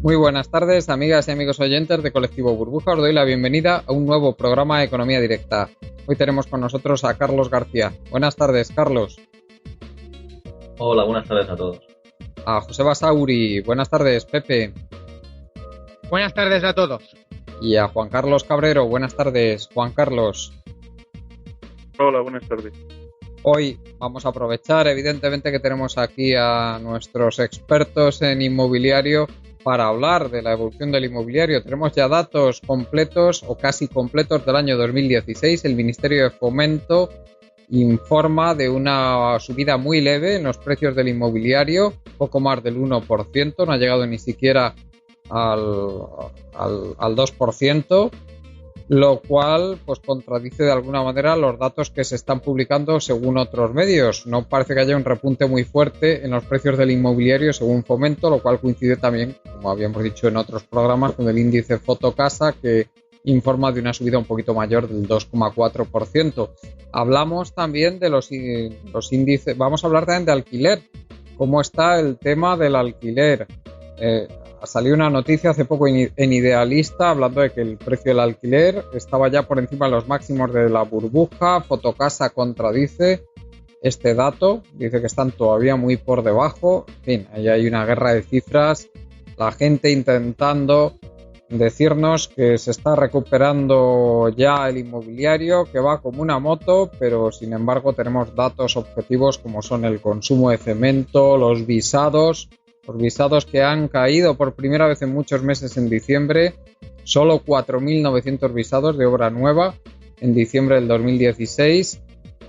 Muy buenas tardes, amigas y amigos oyentes de Colectivo Burbuja. Os doy la bienvenida a un nuevo programa de Economía Directa. Hoy tenemos con nosotros a Carlos García. Buenas tardes, Carlos. Hola, buenas tardes a todos. A José Basauri. Buenas tardes, Pepe. Buenas tardes a todos. Y a Juan Carlos Cabrero. Buenas tardes, Juan Carlos. Hola, buenas tardes. Hoy vamos a aprovechar, evidentemente, que tenemos aquí a nuestros expertos en inmobiliario para hablar de la evolución del inmobiliario. Tenemos ya datos completos o casi completos del año 2016. El Ministerio de Fomento informa de una subida muy leve en los precios del inmobiliario, poco más del 1%, no ha llegado ni siquiera al 2%, lo cual pues contradice de alguna manera los datos que se están publicando según otros medios. No parece que haya un repunte muy fuerte en los precios del inmobiliario según Fomento, lo cual coincide también, como habíamos dicho en otros programas, con el índice Fotocasa, que informa de una subida un poquito mayor del 2,4%. Hablamos también de los índices, vamos a hablar también de alquiler, cómo está el tema del alquiler. Salió una noticia hace poco en Idealista hablando de que el precio del alquiler estaba ya por encima de los máximos de la burbuja. Fotocasa contradice este dato, dice que están todavía muy por debajo. En fin, ahí hay una guerra de cifras, la gente intentando decirnos que se está recuperando ya el inmobiliario, que va como una moto, pero sin embargo tenemos datos objetivos como son el consumo de cemento, los visados que han caído por primera vez en muchos meses en diciembre, solo 4.900 visados de obra nueva en diciembre del 2016,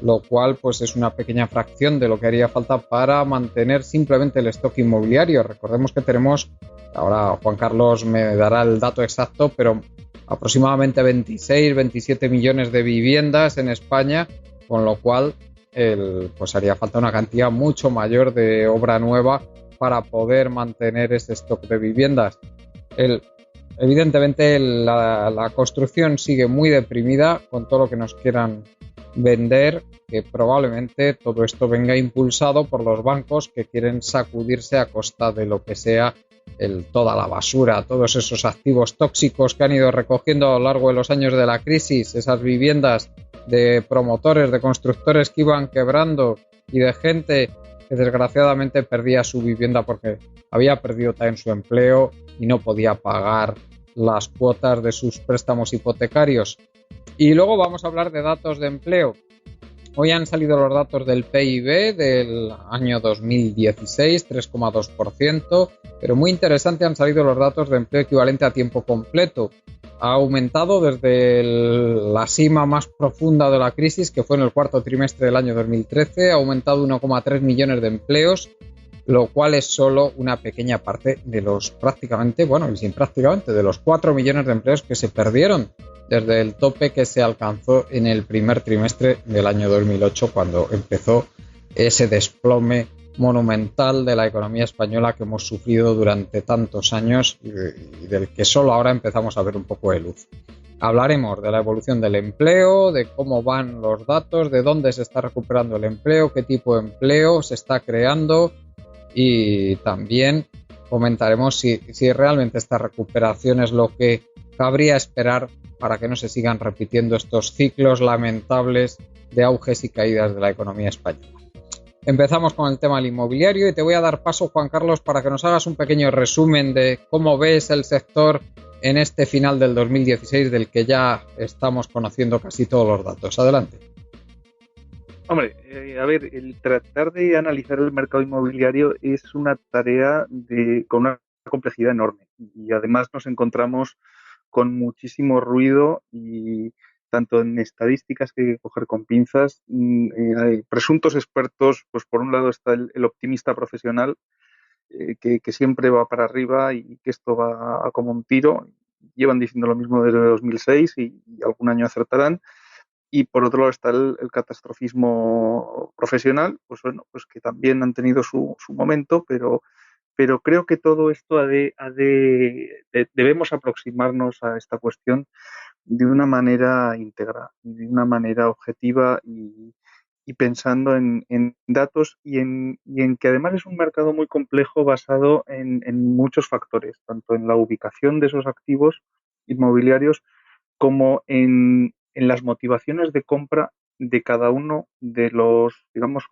lo cual pues es una pequeña fracción de lo que haría falta para mantener simplemente el stock inmobiliario. Recordemos que tenemos, ahora Juan Carlos me dará el dato exacto, pero aproximadamente 26-27 millones de viviendas en España, con lo cual pues haría falta una cantidad mucho mayor de obra nueva para poder mantener ese stock de viviendas. Evidentemente la construcción sigue muy deprimida con todo lo que nos quieran vender, que probablemente todo esto venga impulsado por los bancos que quieren sacudirse a costa de lo que sea toda la basura, todos esos activos tóxicos que han ido recogiendo a lo largo de los años de la crisis, esas viviendas de promotores, de constructores que iban quebrando y de gente que desgraciadamente perdía su vivienda porque había perdido también su empleo y no podía pagar las cuotas de sus préstamos hipotecarios. Y luego vamos a hablar de datos de empleo. Hoy han salido los datos del PIB del año 2016, 3,2%, pero muy interesante han salido los datos de empleo equivalente a tiempo completo. Ha aumentado desde la cima más profunda de la crisis, que fue en el cuarto trimestre del año 2013, ha aumentado 1,3 millones de empleos, lo cual es solo una pequeña parte de los de los 4 millones de empleos que se perdieron desde el tope que se alcanzó en el primer trimestre del año 2008, cuando empezó ese desplome monumental de la economía española que hemos sufrido durante tantos años y del que solo ahora empezamos a ver un poco de luz. Hablaremos de la evolución del empleo, de cómo van los datos, de dónde se está recuperando el empleo, qué tipo de empleo se está creando, y también comentaremos si realmente esta recuperación es lo que cabría esperar para que no se sigan repitiendo estos ciclos lamentables de auges y caídas de la economía española. Empezamos con el tema del inmobiliario y te voy a dar paso, Juan Carlos, para que nos hagas un pequeño resumen de cómo ves el sector en este final del 2016, del que ya estamos conociendo casi todos los datos. Adelante. Hombre, a ver, el tratar de analizar el mercado inmobiliario es una tarea con una complejidad enorme y además nos encontramos con muchísimo ruido y tanto en estadísticas que hay que coger con pinzas, hay presuntos expertos, pues por un lado está el optimista profesional que siempre va para arriba y que esto va como un tiro. Llevan diciendo lo mismo desde 2006 y algún año acertarán. Y por otro lado está el catastrofismo profesional, pues bueno, pues que también han tenido su momento, pero creo que todo esto debemos aproximarnos a esta cuestión de una manera íntegra, de una manera objetiva y pensando en datos y en que además es un mercado muy complejo basado en muchos factores, tanto en la ubicación de esos activos inmobiliarios como en las motivaciones de compra de cada uno de los, digamos,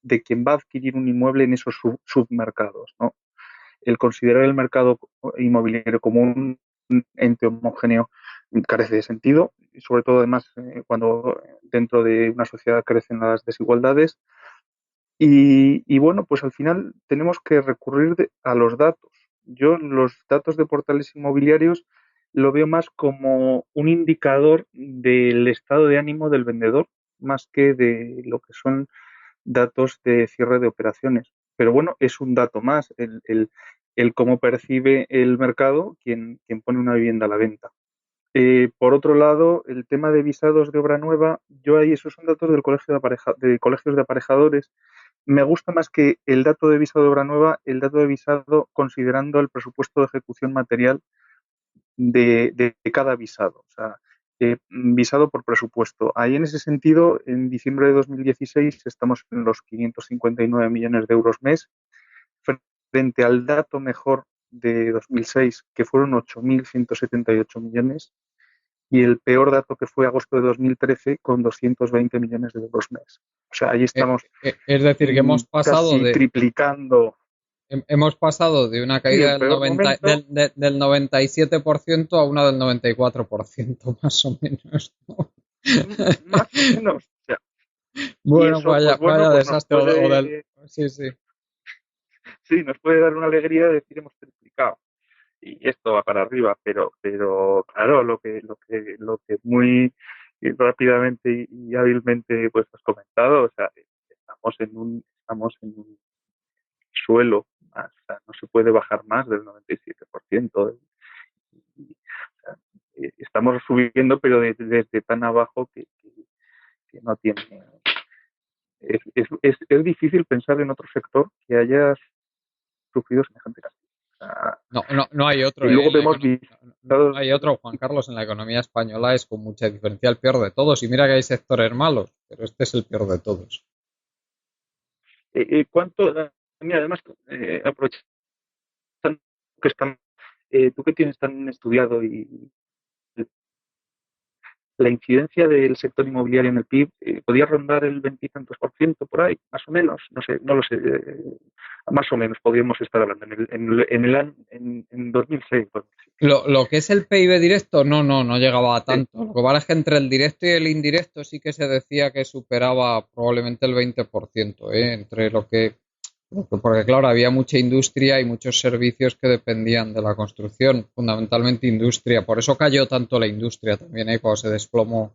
de quien va a adquirir un inmueble en esos submercados, ¿no? El considerar el mercado inmobiliario como un ente homogéneo carece de sentido, y sobre todo además cuando dentro de una sociedad crecen las desigualdades. Y bueno, pues al final tenemos que recurrir a los datos. Yo los datos de portales inmobiliarios lo veo más como un indicador del estado de ánimo del vendedor, más que de lo que son datos de cierre de operaciones. Pero bueno, es un dato más, el cómo percibe el mercado quien pone una vivienda a la venta. Por otro lado, el tema de visados de obra nueva, yo ahí esos son datos del colegio de colegios de aparejadores. Me gusta más que el dato de visado de obra nueva, el dato de visado considerando el presupuesto de ejecución material de cada visado, o sea, visado por presupuesto. Ahí en ese sentido, en diciembre de 2016 estamos en los 559 millones de euros mes, frente al dato mejor de 2006, que fueron 8.178 millones, y el peor dato que fue agosto de 2013 con 220 millones de euros mes. O sea, ahí estamos Es decir, que casi triplicando. hemos pasado de una Sí, caída el peor momento, del 97% a una del 94%, más o menos, ¿no? más o menos. O sea, y Bueno, eso, pues bueno, vaya pues desastre. Sí, sí. sí, nos puede dar una alegría de decir hemos triplicado y esto va para arriba, pero claro, lo que muy rápidamente y hábilmente pues has comentado, o sea, estamos en un suelo, o sea, no se puede bajar más del 97%. O sea, estamos subiendo, pero desde tan abajo que no tiene. Es difícil pensar en otro sector que haya sufrido semejante castigo. O sea, No hay y otro, ¿eh? luego vemos No visados. hay otro, Juan Carlos, en la economía española es con mucha diferencia el peor de todos. Y mira que hay sectores malos, pero este es el peor de todos. ¿Cuánto? Mira, además, aprovechando que están, tú que tienes tan estudiado y la incidencia del sector inmobiliario en el PIB podía rondar el veintitantos por ciento por ahí, más o menos, no sé, no lo sé, más o menos podríamos estar hablando en 2006. Lo que es el PIB directo, no llegaba a tanto. Lo que vale es que entre el directo y el indirecto sí que se decía que superaba probablemente el 20%, ¿eh? Entre porque claro, había mucha industria y muchos servicios que dependían de la construcción, fundamentalmente industria. Por eso cayó tanto la industria también, ¿eh? Cuando se desplomó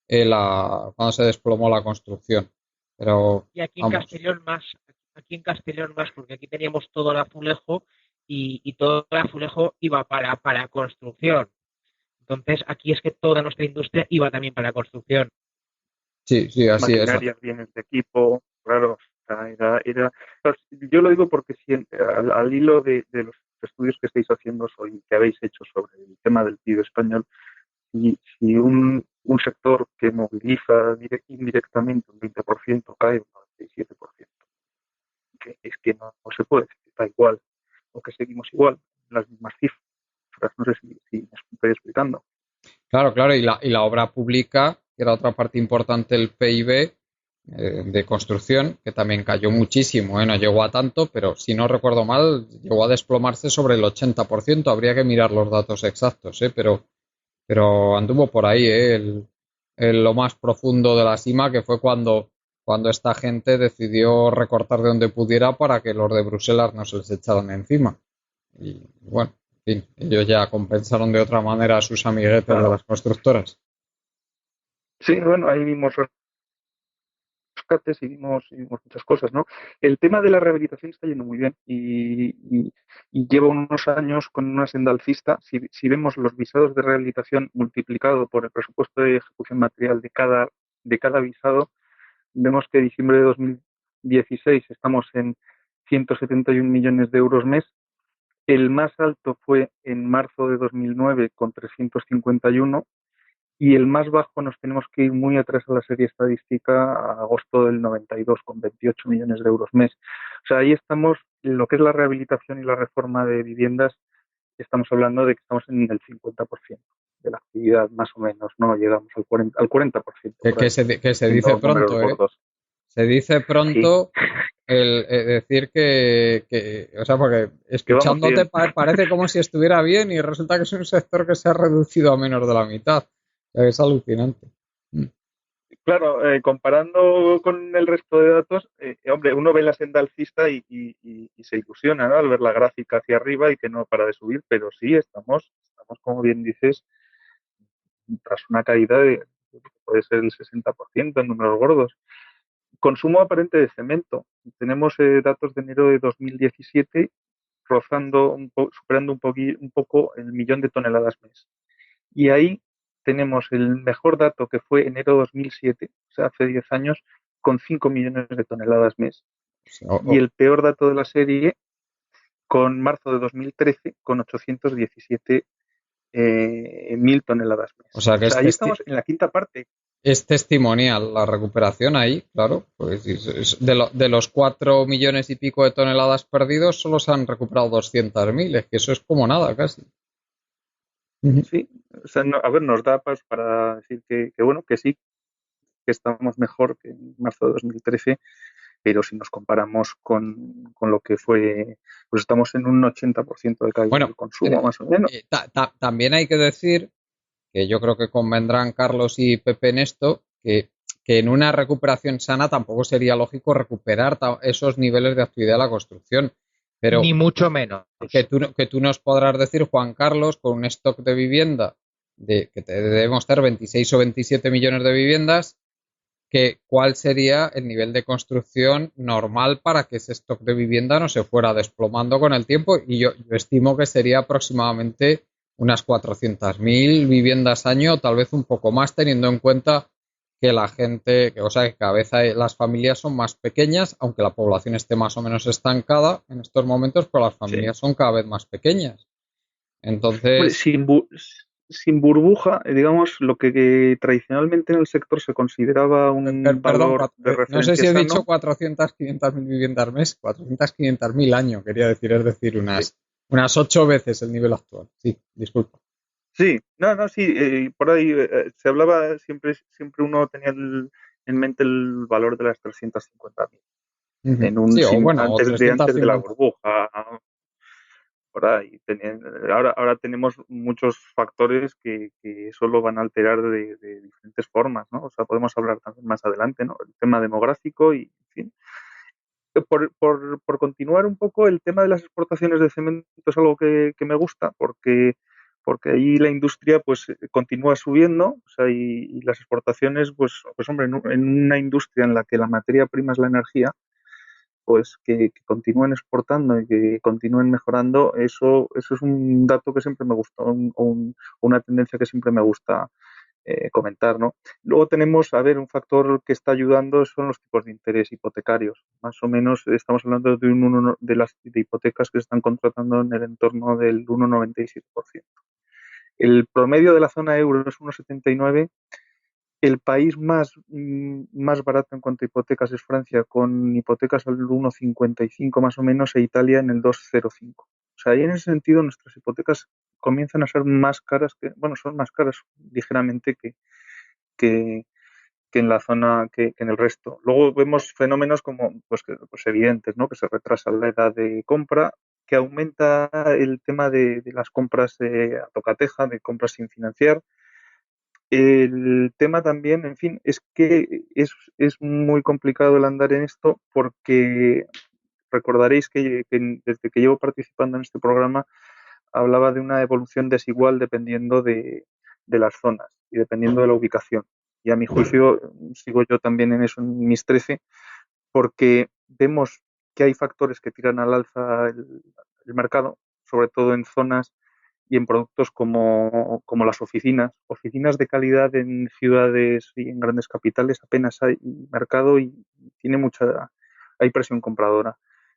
la construcción. Pero Y vamos. aquí en Castellón más, porque aquí teníamos todo el azulejo y todo el azulejo iba para construcción. Entonces aquí es que toda nuestra industria iba también para la construcción. Sí, sí, así es. Maquinarias, bienes de equipo, claro. O sea, pues, yo lo digo porque si al hilo de los estudios que estáis haciendo hoy, que habéis hecho sobre el tema del PIB español, si un sector que moviliza indirectamente un 20% cae un 97%, es que no se puede, está igual, o que seguimos igual, las mismas cifras, no sé si me estoy explicando. Claro, y la obra pública, que era otra parte importante del PIB de construcción, que también cayó muchísimo, ¿eh? No llegó a tanto, pero si no recuerdo mal, llegó a desplomarse sobre el 80%. Habría que mirar los datos exactos, ¿eh? Pero anduvo por ahí, ¿eh? Lo más profundo de la cima, que fue cuando esta gente decidió recortar de donde pudiera para que los de Bruselas no se les echaran encima. Y bueno, en fin, ellos ya compensaron de otra manera a sus amiguetes de Claro. las constructoras. Sí, bueno, ahí vimos rescates y vimos muchas cosas, ¿no? El tema de la rehabilitación está yendo muy bien y lleva unos años con una senda alcista. Si vemos los visados de rehabilitación multiplicado por el presupuesto de ejecución material de cada visado, vemos que diciembre de 2016 estamos en 171 millones de euros mes. El más alto fue en marzo de 2009 con 351 y el más bajo nos tenemos que ir muy atrás a la serie estadística, a agosto del 92, con 28 millones de euros mes. O sea, ahí estamos, en lo que es la rehabilitación y la reforma de viviendas, estamos hablando de que estamos en el 50% de la actividad, más o menos, ¿no? Llegamos al 40% Que, por que ahí, se, que se dice siendo números pronto, ¿eh? gordos. Se dice Sí, pronto el decir o sea, porque que vamos escuchándote bien. parece como si estuviera bien y resulta que es un sector que se ha reducido a menos de la mitad. O sea, es alucinante. Mm. Claro, comparando con el resto de datos, hombre, uno ve la senda alcista y se ilusiona, ¿no? Al ver la gráfica hacia arriba y que no para de subir, pero sí estamos como bien dices, tras una caída de, puede ser el 60% en números gordos. Consumo aparente de cemento. Tenemos datos de enero de 2017 superando un poco el millón de toneladas mes. Y ahí tenemos el mejor dato, que fue enero 2007, o sea, hace 10 años, con 5 millones de toneladas mes. Y el peor dato de la serie, con marzo de 2013, con 817 mil toneladas mes. O sea, que O sea, ahí estamos en la quinta parte. es testimonial la recuperación ahí, claro. Pues de los 4 millones y pico de toneladas perdidos, solo se han recuperado 200.000. Es que eso es como nada, casi. Ujú. Sí, o sea, a ver, nos da para decir que, bueno, que sí, que estamos mejor que en marzo de 2013, pero si nos comparamos con lo que fue, pues estamos en un 80% de caída Bueno, del consumo, más o menos. también hay que decir que yo creo que convendrán Carlos y Pepe en esto, que en una recuperación sana tampoco sería lógico recuperar esos niveles de actividad de la construcción. Pero Ni mucho menos. que tú nos podrás decir, Juan Carlos, con un stock de vivienda que debemos tener 26 o 27 millones de viviendas, que cuál sería el nivel de construcción normal para que ese stock de vivienda no se fuera desplomando con el tiempo, y yo estimo que sería aproximadamente unas 400.000 viviendas año, tal vez un poco más, teniendo en cuenta que la gente, o sea, que cada vez las familias son más pequeñas, aunque la población esté más o menos estancada en estos momentos, pero las Sí. familias son cada vez más pequeñas. Hombre, Entonces, sin burbuja, digamos, lo que tradicionalmente en el sector se consideraba un perdón, valor de no sé referencia si he dicho sano. 400, 500.000 viviendas mes, 400, 500.000 año, quería decir, es decir, Sí, unas 8 veces el nivel actual. Sí, disculpa. sí, no, sí, por ahí se hablaba, siempre uno tenía en mente el valor de las 350.000 Ujú. Sí, o bueno, o antes de la 350. burbuja, por ahí. Ahora tenemos muchos factores que eso lo van a alterar de diferentes formas, ¿no? O sea, podemos hablar también más adelante, ¿no? El tema demográfico y, en fin. Por continuar un poco, el tema de las exportaciones de cemento es algo que me gusta porque ahí la industria pues continúa subiendo, o sea, y las exportaciones, pues hombre, en una industria en la que la materia prima es la energía, pues que continúen exportando y que continúen mejorando, eso es un dato que siempre me gusta, una tendencia que siempre me gusta comentar, ¿no? Luego tenemos, a ver, un factor que está ayudando son los tipos de interés hipotecarios. Más o menos estamos hablando de hipotecas que se están contratando en el entorno del 1,97%. El promedio de la zona euro es 1,79. El país más barato en cuanto a hipotecas es Francia, con hipotecas al 1,55 más o menos, e Italia en el 2,05. O sea, y en ese sentido nuestras hipotecas comienzan a ser más caras bueno, son más caras ligeramente que, que en la zona, que en el resto. Luego vemos fenómenos como, pues evidentes, ¿no? Que se retrasa la edad de compra, que aumenta el tema de las compras a tocateja, de compras sin financiar. El tema también, en fin, es que es muy complicado el andar en esto porque recordaréis que desde que llevo participando en este programa hablaba de una evolución desigual dependiendo de las zonas y dependiendo de la ubicación. Y a mi juicio sigo yo también en eso, en mis 13, porque vemos que hay factores que tiran al alza el mercado, sobre todo en zonas y en productos como las oficinas de calidad en ciudades y en grandes capitales apenas hay mercado y hay presión compradora.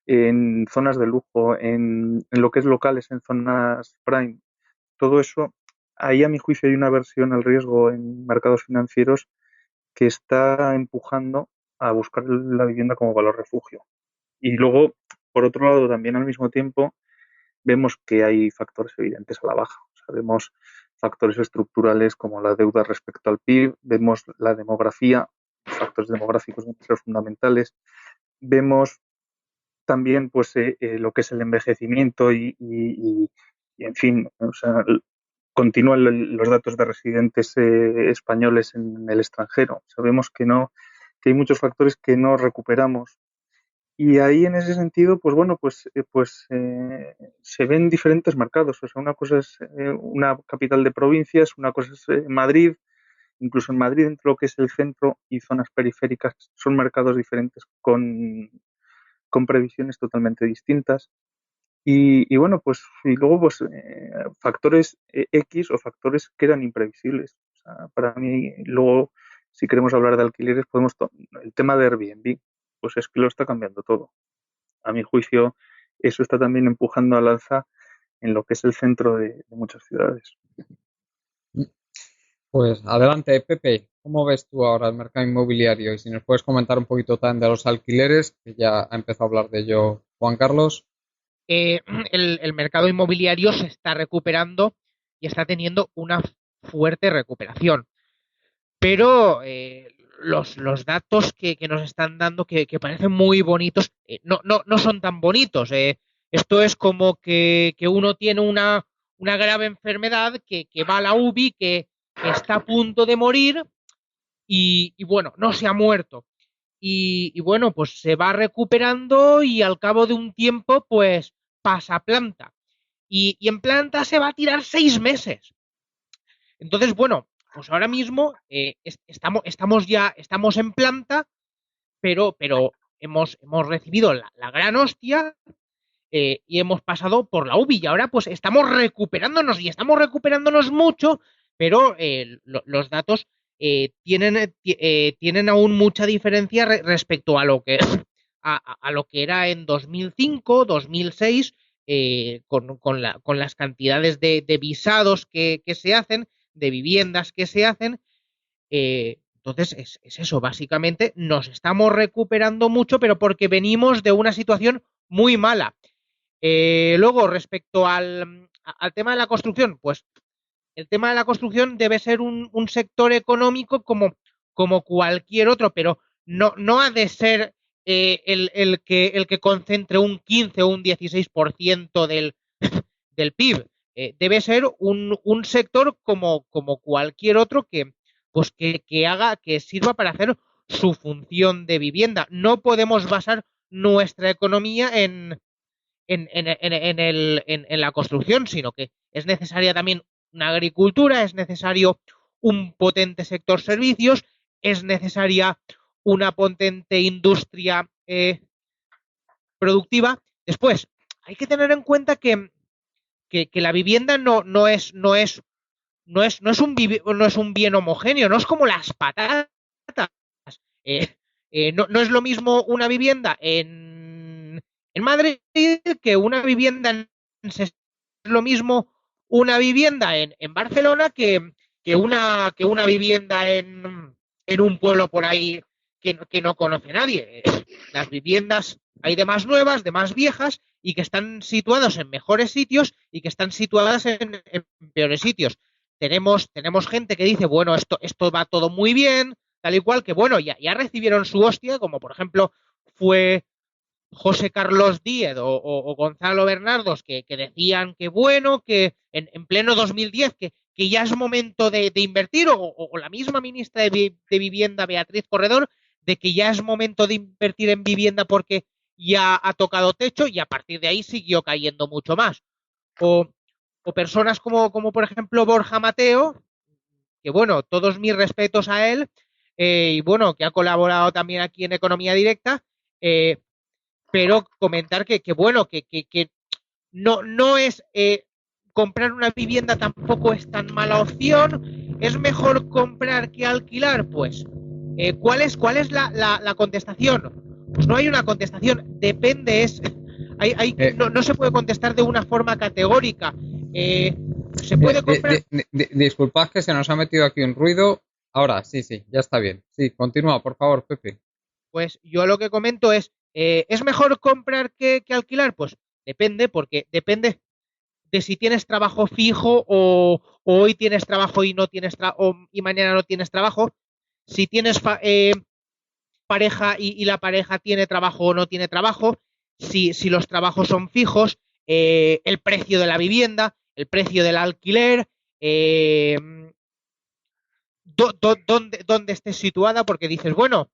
En zonas de lujo, en lo que es locales, en zonas prime, todo eso ahí a mi juicio hay una aversión al riesgo en mercados financieros que está empujando a buscar la vivienda como valor refugio. Y luego, por otro lado, también al mismo tiempo, vemos que hay factores evidentes a la baja. O sea, vemos factores estructurales como la deuda respecto al PIB, vemos la demografía, factores demográficos van a ser fundamentales, vemos también pues lo que es el envejecimiento y en fin, o sea, continúan los datos de residentes españoles en el extranjero. Sabemos que hay muchos factores que no recuperamos. Y ahí en ese sentido, pues bueno, se ven diferentes mercados. O sea, una cosa es una capital de provincias, una cosa es Madrid. Incluso en Madrid, entre lo que es el centro y zonas periféricas, son mercados diferentes con previsiones totalmente distintas. Y bueno, y luego factores X o factores que eran imprevisibles. O sea, para mí, luego, si queremos hablar de alquileres, el tema de Airbnb, pues es que lo está cambiando todo. A mi juicio, eso está también empujando al alza en lo que es el centro de muchas ciudades. Pues adelante, Pepe, ¿cómo ves tú ahora el mercado inmobiliario? Y si nos puedes comentar un poquito también de los alquileres, que ya ha empezado a hablar de ello Juan Carlos. El mercado inmobiliario se está recuperando y está teniendo una fuerte recuperación. Pero los datos que nos están dando, que parecen muy bonitos, no son tan bonitos. Esto es como que uno tiene una grave enfermedad, que va a la UBI, que está a punto de morir y bueno, no se ha muerto. Y bueno, pues se va recuperando y al cabo de un tiempo, pues pasa a planta. Y en planta se va a tirar 6 meses. Entonces, bueno, pues ahora mismo estamos en planta, pero hemos recibido la gran hostia y hemos pasado por la UBI y ahora pues estamos recuperándonos mucho, pero los datos tienen aún mucha diferencia respecto a lo que a lo que era en 2005, 2006, con las cantidades de visados que se hacen, de viviendas que se hacen. Entonces es eso, básicamente nos estamos recuperando mucho, pero porque venimos de una situación muy mala. Luego, respecto al tema de la construcción, pues el tema de la construcción debe ser un sector económico como cualquier otro, pero no ha de ser el que concentre un 15 o un 16% del PIB. Debe ser un sector como cualquier otro que sirva para hacer su función de vivienda. No podemos basar nuestra economía en la construcción, sino que es necesaria también una agricultura, es necesario un potente sector servicios, es necesaria una potente industria productiva. Después, hay que tener en cuenta que la vivienda no es un bien homogéneo, no es como las patatas. No es lo mismo una vivienda en Madrid que una vivienda es lo mismo una vivienda en Barcelona que una vivienda en un pueblo por ahí que no conoce nadie. Las viviendas hay de más nuevas, de más viejas y que están situadas en mejores sitios y que están situadas en peores sitios. Tenemos gente que dice, bueno, esto va todo muy bien, tal y cual, que bueno, ya recibieron su hostia, como por ejemplo fue José Carlos Díez o Gonzalo Bernardos, que decían que bueno, que en pleno 2010, que ya es momento de invertir, o la misma ministra de Vivienda, Beatriz Corredor, de que ya es momento de invertir en vivienda porque ya ha tocado techo y a partir de ahí siguió cayendo mucho más. O personas como por ejemplo Borja Mateo, que bueno, todos mis respetos a él, y bueno, que ha colaborado también aquí en Economía Directa, pero comentar que no es comprar una vivienda, tampoco es tan mala opción, es mejor comprar que alquilar. Pues ¿cuál es la contestación? Pues no hay una contestación, depende, no se puede contestar de una forma categórica. Se puede comprar. Disculpad que se nos ha metido aquí un ruido. Ahora, sí, ya está bien. Sí, continúa, por favor, Pepe. Pues yo lo que comento ¿es mejor comprar que alquilar? Pues depende, porque depende de si tienes trabajo fijo o hoy tienes trabajo y no tienes y mañana no tienes trabajo. Si tienes pareja y la pareja tiene trabajo o no tiene trabajo, si los trabajos son fijos, el precio de la vivienda, el precio del alquiler, dónde estés situada, porque dices, bueno,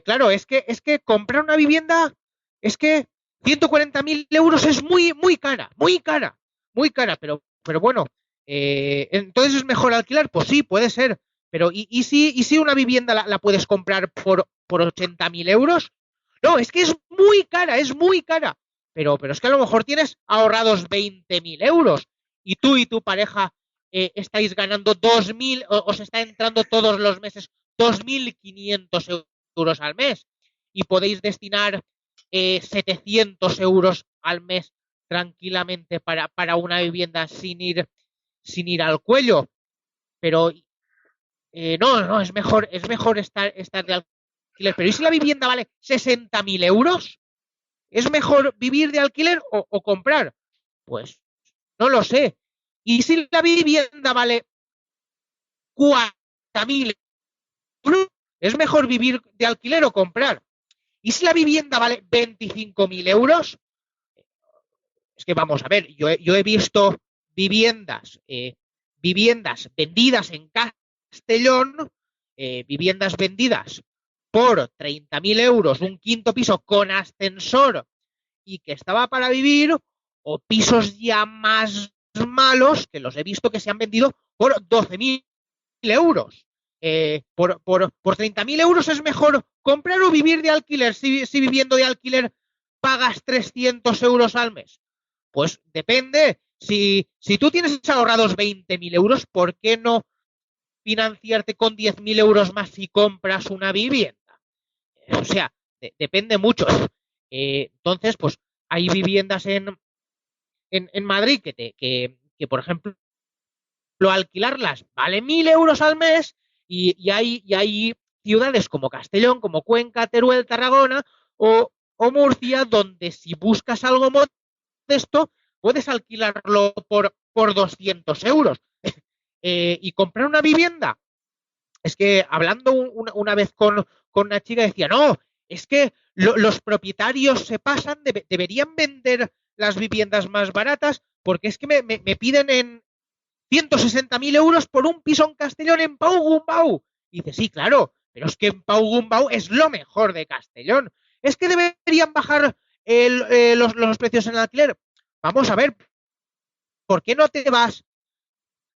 claro, es que comprar una vivienda, es que 140.000 euros es muy cara, muy cara, pero bueno, entonces es mejor alquilar, pues sí, puede ser, pero ¿y si una vivienda la puedes comprar por 80.000 euros? No, es que es muy cara, pero es que a lo mejor tienes ahorrados 20.000 euros y tú y tu pareja estáis ganando 2.000, os está entrando todos los meses 2.500 euros al mes y podéis destinar 700 euros al mes tranquilamente para una vivienda sin ir al cuello. Pero no, es mejor estar de alquiler. Pero ¿y si la vivienda vale 60.000 euros? ¿Es mejor vivir de alquiler o comprar? Pues no lo sé. ¿Y si la vivienda vale 40.000 euros? ¿Es mejor vivir de alquiler o comprar? ¿Y si la vivienda vale 25.000 euros? Es que vamos a ver, yo he visto viviendas vendidas en Castellón, viviendas vendidas por 30.000 euros, un quinto piso con ascensor y que estaba para vivir, o pisos ya más malos que los he visto que se han vendido por 12.000 euros. Por 30.000 euros es mejor comprar o vivir de alquiler. Si viviendo de alquiler pagas 300 euros al mes. Pues depende. Si tú tienes ahorrados 20.000 euros, ¿por qué no financiarte con 10.000 euros más si compras una vivienda? O sea, depende mucho. Entonces, pues hay viviendas en Madrid que, por ejemplo, alquilarlas vale 1.000 euros al mes y hay ciudades como Castellón, como Cuenca, Teruel, Tarragona o Murcia, donde si buscas algo modesto, puedes alquilarlo por 200 euros. Y comprar una vivienda, es que hablando una vez con una chica decía, no, es que los propietarios se pasan, deberían vender las viviendas más baratas porque es que me piden en 160.000 euros por un piso en Castellón en Pau Gumbau. Y dice, sí, claro, pero es que en Pau Gumbau es lo mejor de Castellón. Es que deberían bajar los precios en el alquiler. Vamos a ver, ¿por qué no te vas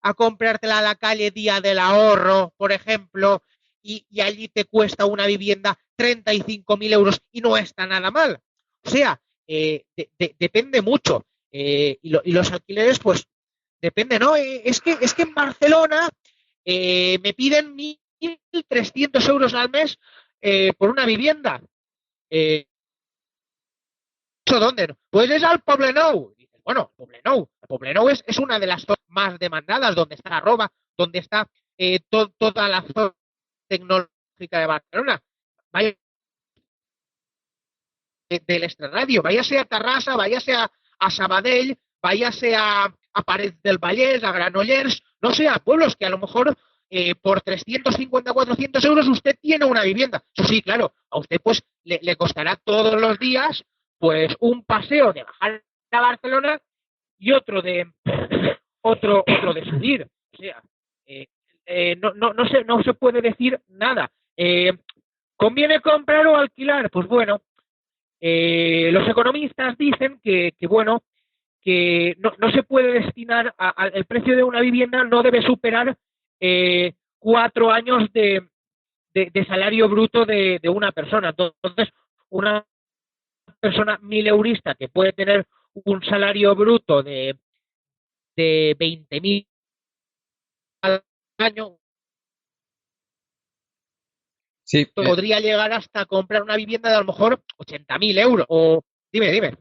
a comprártela a la calle Día del Ahorro, por ejemplo, y allí te cuesta una vivienda 35.000 euros y no está nada mal? O sea, depende mucho. Y los alquileres, pues, depende, ¿no? Es que en Barcelona me piden 1.300 euros al mes por una vivienda. ¿Eso dónde? Pues es al Poblenou. Dices, bueno, Poblenou es una de las zonas más demandadas, donde está Arroba, donde está toda la zona tecnológica de Barcelona. Vaya del extrarradio, váyase a Tarrasa, váyase a Sabadell, váyase a Pared del Vallès, a Granollers, no sé, a pueblos que a lo mejor por 350, 400 euros usted tiene una vivienda. Eso sí, claro, a usted pues le costará todos los días pues un paseo de bajar a Barcelona y otro de subir. O sea, no se puede decir nada. ¿Conviene comprar o alquilar? Pues bueno, los economistas dicen que bueno, que no se puede destinar el precio de una vivienda no debe superar 4 años de salario bruto de una persona. Entonces, una persona mileurista que puede tener un salario bruto de 20.000 al año, Sí, podría llegar hasta comprar una vivienda de a lo mejor 80.000 euros. O dime.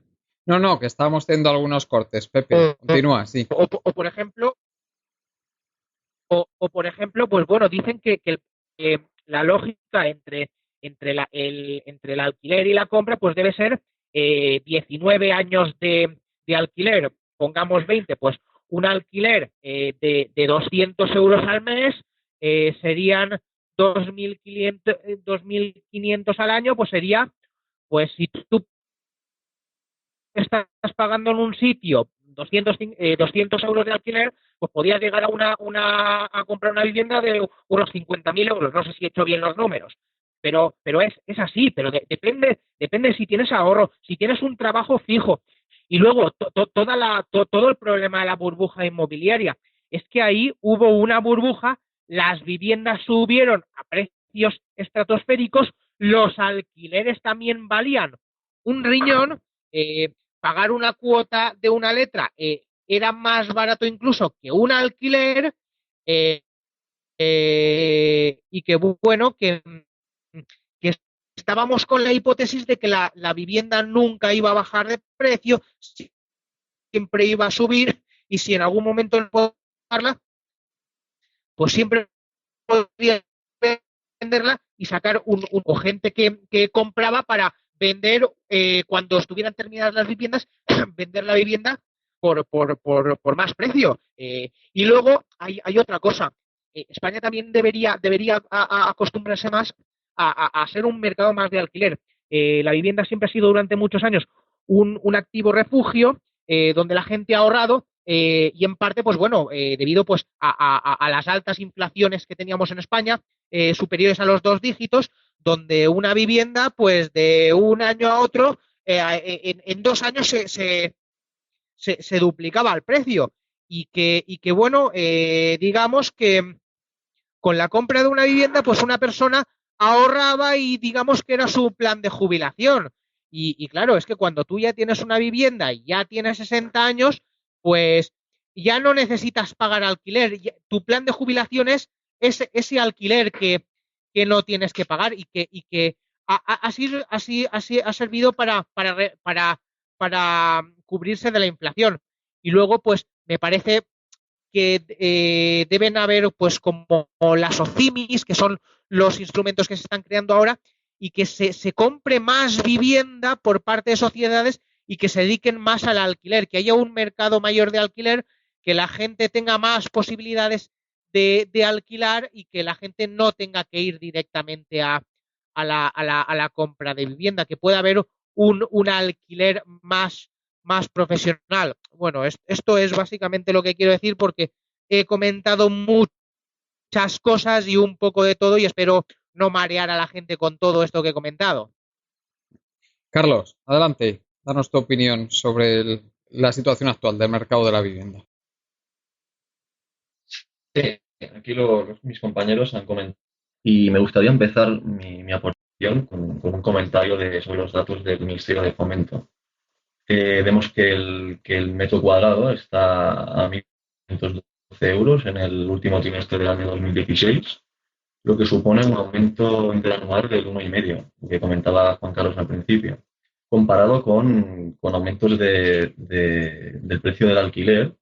No, no, que estábamos teniendo algunos cortes. Pepe, O, continúa, sí. por ejemplo, por ejemplo, pues bueno, dicen que la lógica entre el alquiler y la compra, pues debe ser 19 años de alquiler, pongamos 20, pues un alquiler de 200 euros al mes serían 2.500 al año, pues sería, pues si tú estás pagando en un sitio 200 euros de alquiler, pues podías llegar a comprar una vivienda de unos 50.000 euros. No sé si he hecho bien los números, pero es así, pero depende si tienes ahorro, si tienes un trabajo fijo. Y luego todo el problema de la burbuja inmobiliaria es que ahí hubo una burbuja, las viviendas subieron a precios estratosféricos, los alquileres también valían un riñón, pagar una cuota de una letra era más barato incluso que un alquiler, eh, y que bueno, que estábamos con la hipótesis de que la vivienda nunca iba a bajar de precio, siempre iba a subir, y si en algún momento no puedo pagarla, pues siempre podría venderla y sacar o gente que compraba para vender cuando estuvieran terminadas las viviendas, vender la vivienda por más precio. Y luego hay otra cosa. España también debería acostumbrarse más a ser un mercado más de alquiler. La vivienda siempre ha sido durante muchos años un activo refugio donde la gente ha ahorrado, y en parte, pues bueno, debido pues a las altas inflaciones que teníamos en España, superiores a los 2 dígitos, donde una vivienda, pues de un año a otro, en 2 años se duplicaba el precio. Y que bueno, digamos que con la compra de una vivienda, pues una persona ahorraba y digamos que era su plan de jubilación. Y claro, es que cuando tú ya tienes una vivienda y ya tienes 60 años, pues ya no necesitas pagar alquiler. Tu plan de jubilación es ese alquiler que no tienes que pagar y que así ha servido para cubrirse de la inflación. Y luego, pues me parece que deben haber, pues, como las OCIMIS, que son los instrumentos que se están creando ahora, y que se compre más vivienda por parte de sociedades y que se dediquen más al alquiler, que haya un mercado mayor de alquiler, que la gente tenga más posibilidades de alquilar y que la gente no tenga que ir directamente a la compra de vivienda, que pueda haber un alquiler más profesional. Bueno, esto es básicamente lo que quiero decir, porque he comentado muchas cosas y un poco de todo, y espero no marear a la gente con todo esto que he comentado. Carlos, adelante, danos tu opinión sobre la situación actual del mercado de la vivienda. Sí, aquí mis compañeros han comentado. Y me gustaría empezar mi aportación con un comentario sobre los datos del Ministerio de Fomento. Vemos que el metro cuadrado está a 1.512 euros en el último trimestre del año 2016, lo que supone un aumento interanual del 1,5, que comentaba Juan Carlos al principio, comparado con aumentos del precio del alquiler,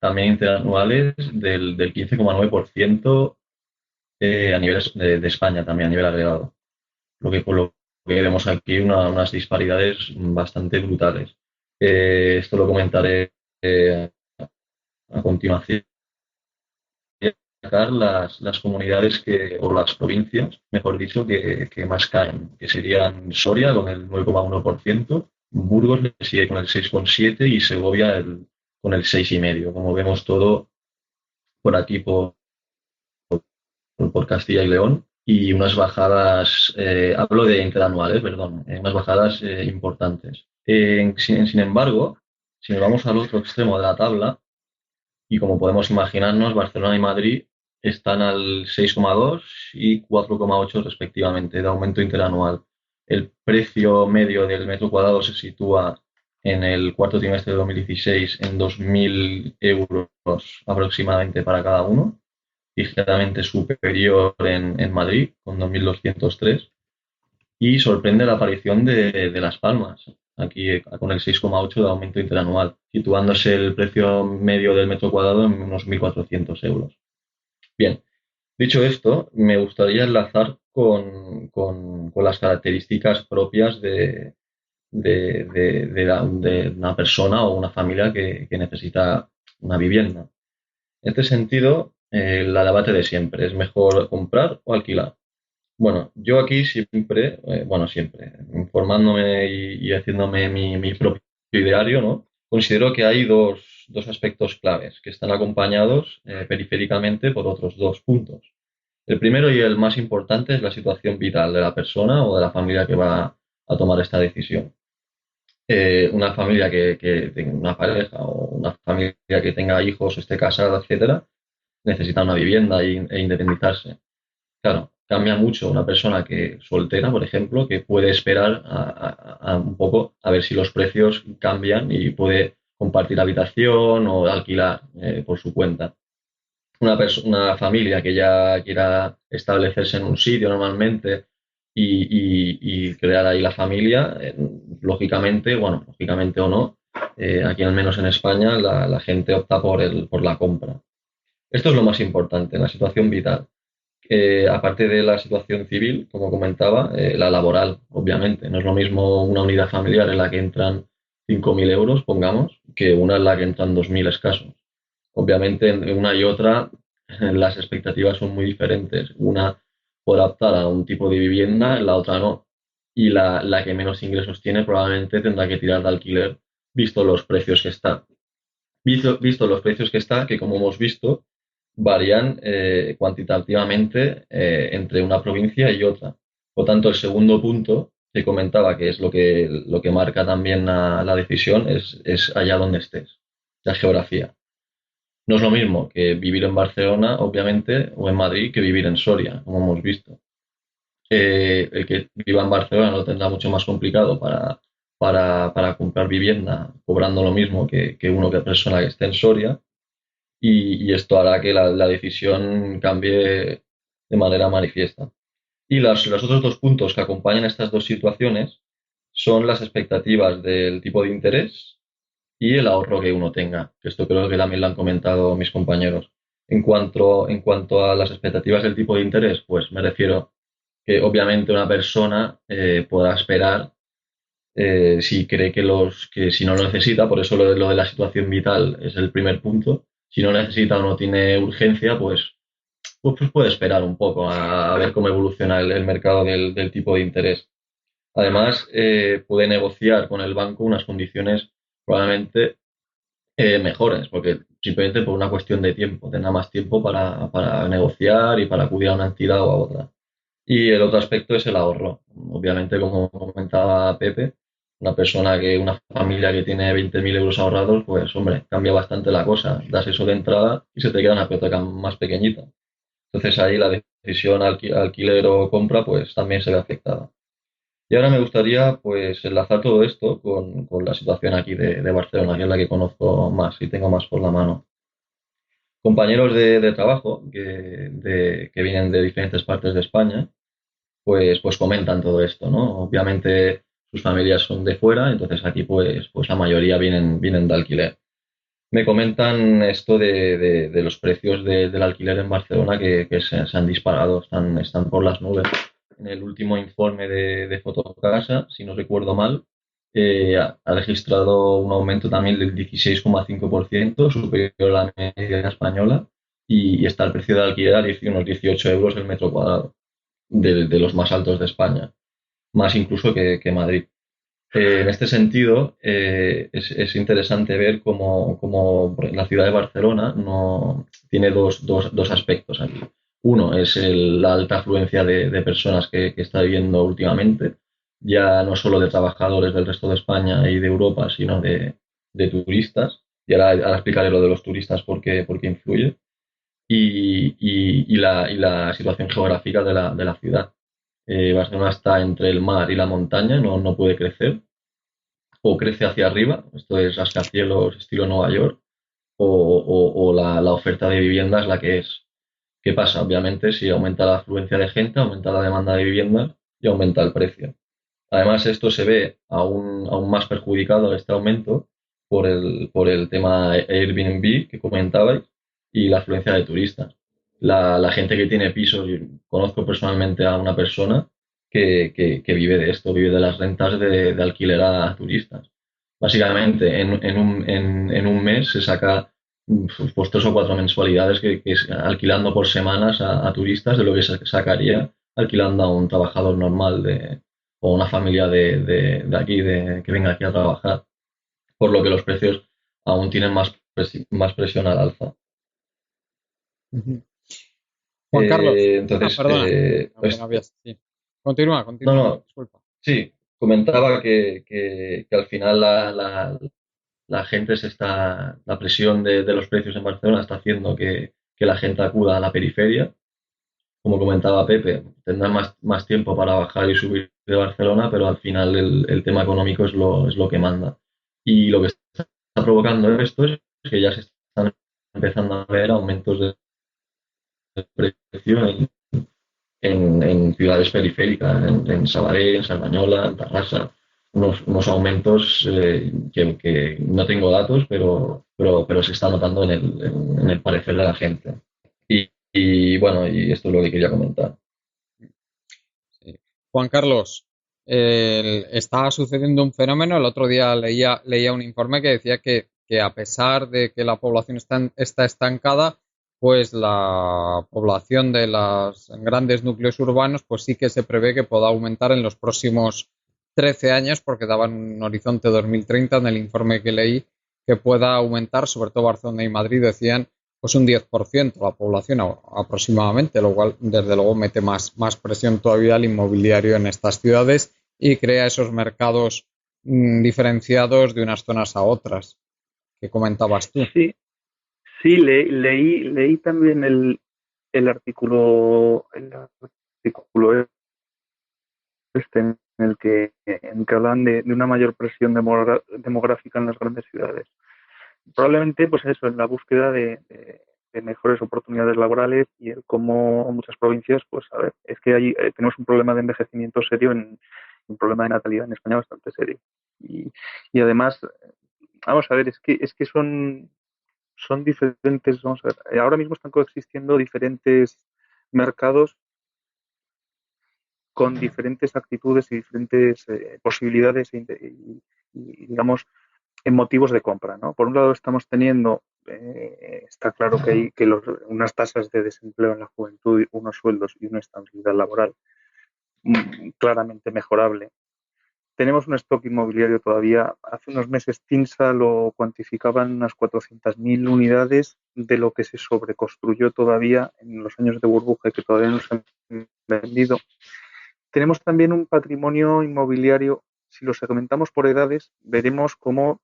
también interanuales del 15,9% a nivel de España, también a nivel agregado. Por lo que vemos aquí unas disparidades bastante brutales. Esto lo comentaré a continuación. Destacar las comunidades o las provincias, mejor dicho, que más caen, que serían Soria con el 9,1%, Burgos le sigue con el 6,7% y Segovia con el 6,5%. Como vemos todo por aquí, por Castilla y León, y unas bajadas, hablo de interanuales, perdón, unas bajadas importantes. Sin embargo, si nos vamos al otro extremo de la tabla, y como podemos imaginarnos, Barcelona y Madrid están al 6,2 y 4,8 respectivamente de aumento interanual. El precio medio del metro cuadrado se sitúa en el cuarto trimestre de 2016 en 2.000 euros aproximadamente para cada uno, ligeramente superior en Madrid con 2.203, y sorprende la aparición de Las Palmas, aquí con el 6,8 de aumento interanual, situándose el precio medio del metro cuadrado en unos 1.400 euros. Bien, dicho esto, me gustaría enlazar con las características propias de una persona o una familia que necesita una vivienda. En este sentido, la debate de siempre, ¿es mejor comprar o alquilar? Bueno, yo aquí siempre, siempre, informándome y haciéndome mi propio ideario, ¿no? Considero que hay dos aspectos claves que están acompañados periféricamente por otros dos puntos. El primero y el más importante es la situación vital de la persona o de la familia que va a tomar esta decisión. Una familia que tenga una pareja o una familia que tenga hijos, esté casada, etcétera, necesita una vivienda e independizarse. Claro, cambia mucho una persona que soltera, por ejemplo, que puede esperar a un poco a ver si los precios cambian y puede compartir habitación o alquilar por su cuenta. Una familia que ya quiera establecerse en un sitio normalmente y crear ahí la familia, lógicamente o no, aquí al menos en España la gente opta por la compra. Esto es lo más importante, la situación vital. Aparte de la situación civil, como comentaba, la laboral, obviamente. No es lo mismo una unidad familiar en la que entran 5.000 euros, pongamos, que una en la que entran 2.000 escasos. Obviamente, en una y otra, las expectativas son muy diferentes. Una podrá optar a un tipo de vivienda, la otra no. Y la que menos ingresos tiene probablemente tendrá que tirar de alquiler, visto los precios que está. Visto los precios que está, que como hemos visto, varían cuantitativamente entre una provincia y otra. Por tanto, el segundo punto que comentaba, que es lo que marca también la decisión, es allá donde estés, la geografía. No es lo mismo que vivir en Barcelona, obviamente, o en Madrid, que vivir en Soria, como hemos visto. El que viva en Barcelona lo tendrá mucho más complicado para comprar vivienda, cobrando lo mismo que una persona que esté en Soria, y esto hará que la decisión cambie de manera manifiesta. Y los otros dos puntos que acompañan estas dos situaciones son las expectativas del tipo de interés y el ahorro que uno tenga, que esto creo que también lo han comentado mis compañeros. En cuanto a las expectativas del tipo de interés, pues me refiero que obviamente una persona podrá esperar si cree que si no lo necesita, por eso lo de la situación vital es el primer punto. Si no necesita o no tiene urgencia, pues puede esperar un poco a ver cómo evoluciona el mercado del tipo de interés. Además, puede negociar con el banco unas condiciones probablemente mejores, porque simplemente por una cuestión de tiempo, tendrá más tiempo para negociar y para acudir a una entidad o a otra. Y el otro aspecto es el ahorro. Obviamente, como comentaba Pepe, una familia que tiene 20.000 euros ahorrados, pues hombre, cambia bastante la cosa. Das eso de entrada y se te queda una hipoteca más pequeñita. Entonces ahí la decisión alquiler o compra, pues también se ve afectada. Y ahora me gustaría pues enlazar todo esto con la situación aquí de Barcelona, que es la que conozco más y tengo más por la mano. Compañeros de trabajo que vienen de diferentes partes de España, pues comentan todo esto, ¿no? Obviamente sus familias son de fuera, entonces aquí pues la mayoría vienen de alquiler. Me comentan esto de los precios del alquiler en Barcelona que se han disparado, están por las nubes. En el último informe de Fotocasa, si no recuerdo mal, ha registrado un aumento también del 16,5%, superior a la media española, y está el precio de alquiler a unos 18 euros el metro cuadrado, de los más altos de España, más incluso que Madrid. En este sentido, es interesante ver cómo la ciudad de Barcelona no, tiene dos aspectos aquí. Uno es la alta afluencia de personas que está viviendo últimamente, ya no solo de trabajadores del resto de España y de Europa, sino de turistas. Y ahora explicaré lo de los turistas porque influye. Y la situación geográfica de la ciudad. Barcelona está entre el mar y la montaña, no puede crecer o crece hacia arriba, esto es rascacielos estilo Nueva York, o la oferta de vivienda es la que es. ¿Qué pasa? Obviamente, si aumenta la afluencia de gente, aumenta la demanda de vivienda y aumenta el precio. Además, esto se ve aún más perjudicado este aumento por el tema Airbnb que comentabais y la afluencia de turistas. La gente que tiene pisos, yo conozco personalmente a una persona que vive de esto, vive de las rentas de alquiler a turistas. Básicamente, en un mes se saca pues 3 o 4 mensualidades que es alquilando por semanas a turistas de lo que se sacaría alquilando a un trabajador normal o una familia de aquí, que venga aquí a trabajar, por lo que los precios aún tienen más presión al alza. Ujú. Juan Carlos. Entonces, Perdona. No, que no habías. Sí. Continúa, no, continúa. no, Disculpa. sí, comentaba que al final la gente la presión de los precios en Barcelona está haciendo que la gente acuda a la periferia. Como comentaba Pepe, tendrán más tiempo para bajar y subir de Barcelona, pero al final el tema económico es lo que manda. Y lo que está provocando esto es que ya se están empezando a ver aumentos de precio en ciudades periféricas, en Sabadell, en Sardañola, en Tarrasa, unos aumentos que no tengo datos, pero se está notando en el parecer de la gente. Y bueno, y esto es lo que quería comentar. Sí. Juan Carlos, está sucediendo un fenómeno. El otro día leía un informe que decía que a pesar de que la población está estancada, pues la población de los grandes núcleos urbanos, pues sí que se prevé que pueda aumentar en los próximos 13 años, porque daban un horizonte 2030 en el informe que leí, que pueda aumentar, sobre todo Barcelona y Madrid, decían pues un 10% la población aproximadamente, lo cual desde luego mete más presión todavía al inmobiliario en estas ciudades y crea esos mercados diferenciados de unas zonas a otras que comentabas tú. Sí, sí, leí también el artículo este en que hablan de una mayor presión demográfica en las grandes ciudades. Probablemente, pues eso, en la búsqueda de mejores oportunidades laborales y el cómo muchas provincias, pues a ver, es que tenemos un problema de envejecimiento serio, un problema de natalidad en España bastante serio. Y además, vamos a ver, es que son diferentes, vamos a ver, ahora mismo están coexistiendo diferentes mercados con diferentes actitudes y diferentes posibilidades digamos, en motivos de compra, ¿no? Por un lado estamos teniendo, está claro que hay unas tasas de desempleo en la juventud, unos sueldos y una estabilidad laboral claramente mejorable. Tenemos un stock inmobiliario todavía, hace unos meses TINSA lo cuantificaban unas 400.000 unidades de lo que se sobreconstruyó todavía en los años de burbuja y que todavía no se han vendido. Tenemos también un patrimonio inmobiliario, si lo segmentamos por edades, veremos cómo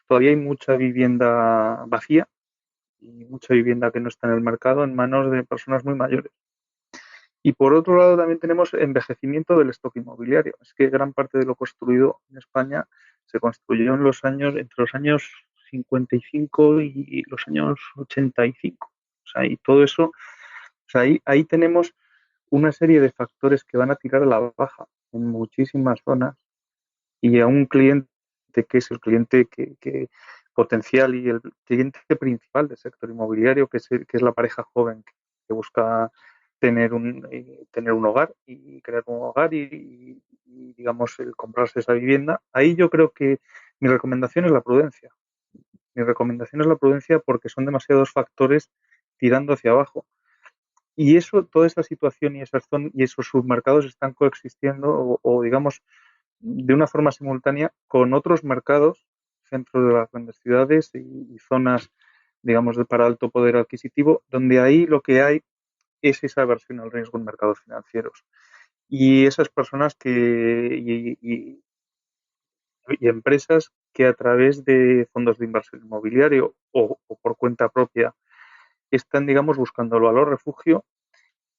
todavía hay mucha vivienda vacía y mucha vivienda que no está en el mercado en manos de personas muy mayores. Y por otro lado también tenemos envejecimiento del stock inmobiliario. Es que gran parte de lo construido en España se construyó entre los años 55 y los años 85. O sea, y todo eso, o sea, ahí tenemos una serie de factores que van a tirar a la baja en muchísimas zonas y a un cliente que es el cliente que potencial y el cliente principal del sector inmobiliario, que es la pareja joven que busca tener un hogar y crear un hogar y, digamos, el comprarse esa vivienda. Ahí yo creo que mi recomendación es la prudencia. Mi recomendación es la prudencia porque son demasiados factores tirando hacia abajo. Y eso, toda esa situación y esos submercados están coexistiendo o digamos, de una forma simultánea con otros mercados, centros de las grandes ciudades y zonas, digamos, para alto poder adquisitivo, donde ahí lo que hay es esa aversión al riesgo en mercados financieros. Y esas personas y empresas que a través de fondos de inversión inmobiliario o por cuenta propia están, digamos, buscando el valor refugio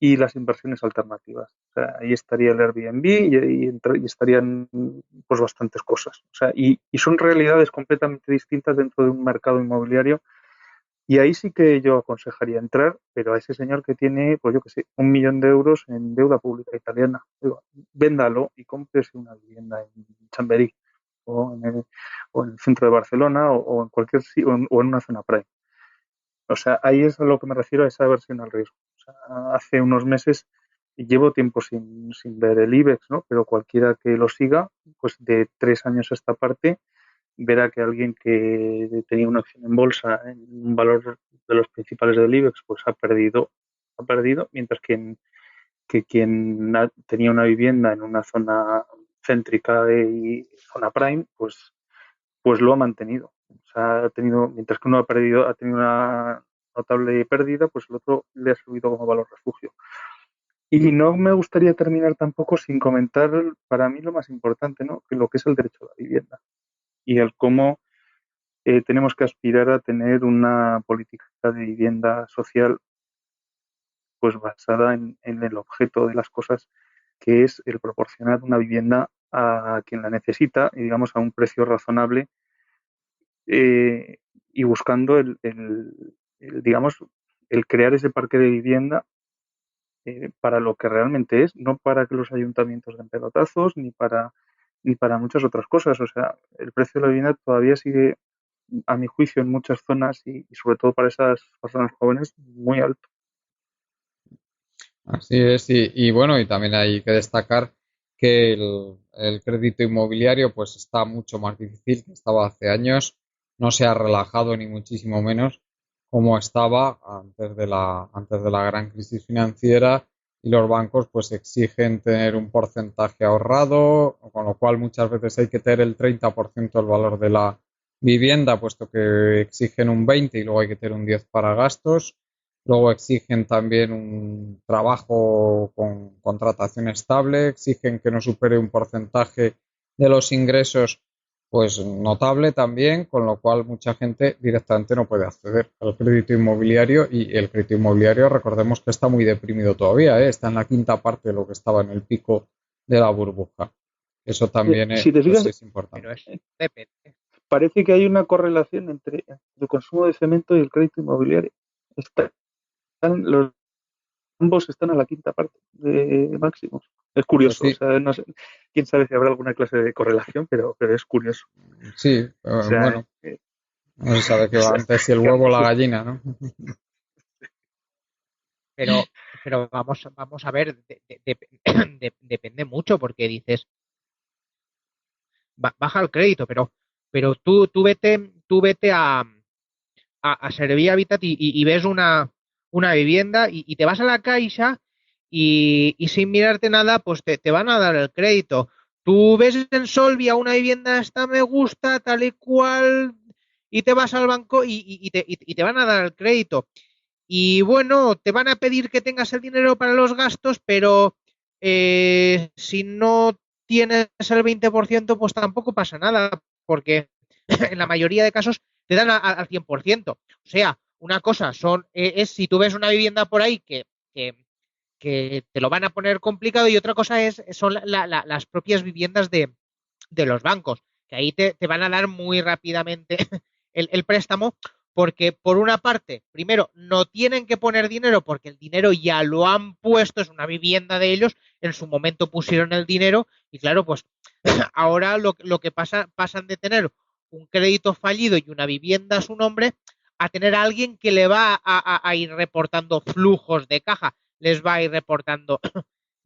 y las inversiones alternativas. O sea, ahí estaría el Airbnb y estarían pues bastantes cosas. O sea, y son realidades completamente distintas dentro de un mercado inmobiliario. Y ahí sí que yo aconsejaría entrar, pero a ese señor que tiene, pues yo qué sé, 1 millón de euros en deuda pública italiana. Digo, véndalo y cómprese una vivienda en Chamberí o en el centro de Barcelona o en cualquier o en una zona prime. O sea, ahí es a lo que me refiero, a esa aversión al riesgo. O sea, hace unos meses, y llevo tiempo sin ver el IBEX, ¿no? Pero cualquiera que lo siga, pues de 3 años a esta parte, verá que alguien que tenía una acción en bolsa en un valor de los principales del IBEX, pues ha perdido, mientras que quien tenía una vivienda en una zona céntrica y zona prime, pues lo ha mantenido. O sea, mientras que uno ha tenido una notable pérdida, pues el otro le ha subido como valor refugio. Y no me gustaría terminar tampoco sin comentar para mí lo más importante, ¿no? Que lo que es el derecho a la vivienda y el cómo tenemos que aspirar a tener una política de vivienda social pues basada en el objeto de las cosas, que es el proporcionar una vivienda a quien la necesita y digamos a un precio razonable, eh, y buscando digamos, el crear ese parque de vivienda para lo que realmente es, no para que los ayuntamientos den pelotazos ni para muchas otras cosas. O sea, el precio de la vivienda todavía sigue, a mi juicio, en muchas zonas y sobre todo para esas personas jóvenes, muy alto. Así es, y bueno, y también hay que destacar que el crédito inmobiliario pues está mucho más difícil que estaba hace años, no se ha relajado ni muchísimo menos como estaba antes de la gran crisis financiera, y los bancos pues exigen tener un porcentaje ahorrado, con lo cual muchas veces hay que tener el 30% del valor de la vivienda, puesto que exigen un 20 y luego hay que tener un 10 para gastos. Luego exigen también un trabajo con contratación estable, exigen que no supere un porcentaje de los ingresos pues notable también, con lo cual mucha gente directamente no puede acceder al crédito inmobiliario, y el crédito inmobiliario recordemos que está muy deprimido todavía, ¿eh? Está en la quinta parte de lo que estaba en el pico de la burbuja. Eso también Si te pues fijas, es importante. Pero depende. parece que hay una correlación entre el consumo de cemento y el crédito inmobiliario. Están los ambos están a la quinta parte de máximos. Es Pues curioso, o sí, sea, no sé, quién sabe si habrá alguna clase de correlación, pero es curioso. sí, O sea, bueno, no se sabe qué va antes, si el que huevo o ambos la gallina, ¿no? Pero, pero vamos a ver, depende mucho porque dices, baja el crédito, pero tú vete a Servir Habitat y ves una vivienda y te vas a la Caixa y sin mirarte nada, pues te van a dar el crédito. Tú ves en Solvia una vivienda, esta me gusta, tal y cual, y te vas al banco y te van a dar el crédito. Y bueno, te van a pedir que tengas el dinero para los gastos, pero si no tienes el 20%, pues tampoco pasa nada, porque en la mayoría de casos te dan al 100%. O sea, una cosa es si tú ves una vivienda por ahí que, que te lo van a poner complicado, y otra cosa son las propias viviendas de los bancos, que ahí te van a dar muy rápidamente el préstamo, porque por una parte, primero, no tienen que poner dinero porque el dinero ya lo han puesto, es una vivienda de ellos, en su momento pusieron el dinero y claro, pues ahora lo que pasan de tener un crédito fallido y una vivienda a su nombre a tener a alguien que le va a ir reportando flujos de caja, les va a ir reportando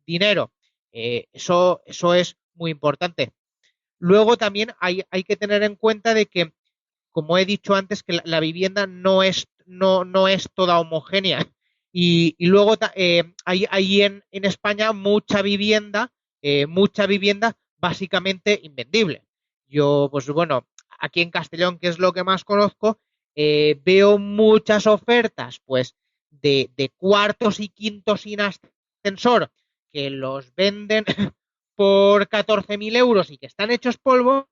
dinero. Eso es muy importante. Luego también hay que tener en cuenta de que, como he dicho antes, que la vivienda no es toda homogénea. Y luego hay en España mucha vivienda básicamente invendible. Yo, pues bueno, aquí en Castellón, que es lo que más conozco, veo muchas ofertas, pues, de cuartos y quintos sin ascensor que los venden por 14.000 euros y que están hechos polvo,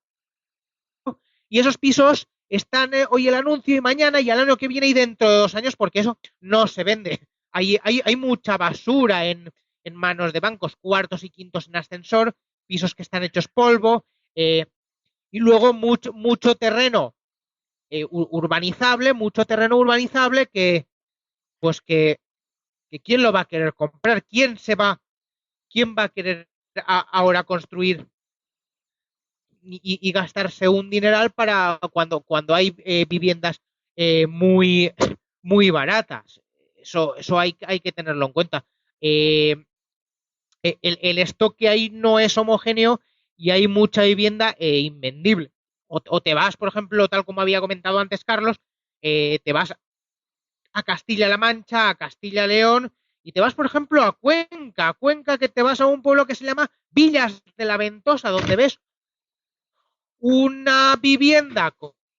y esos pisos están hoy el anuncio y mañana y al año que viene y dentro de 2 años, porque eso no se vende. Hay mucha basura en manos de bancos, cuartos y quintos en ascensor, pisos que están hechos polvo, y luego mucho terreno urbanizable, pues que ¿quién lo va a querer comprar? ¿Quién va a querer ahora construir y gastarse un dineral para cuando hay viviendas muy, muy baratas. Eso hay que tenerlo en cuenta. El stock que hay no es homogéneo y hay mucha vivienda invendible. O te vas, por ejemplo, tal como había comentado antes Carlos, te vas a Castilla-La Mancha, a Castilla-León, y te vas, por ejemplo, a Cuenca, que te vas a un pueblo que se llama Villas de la Ventosa, donde ves una vivienda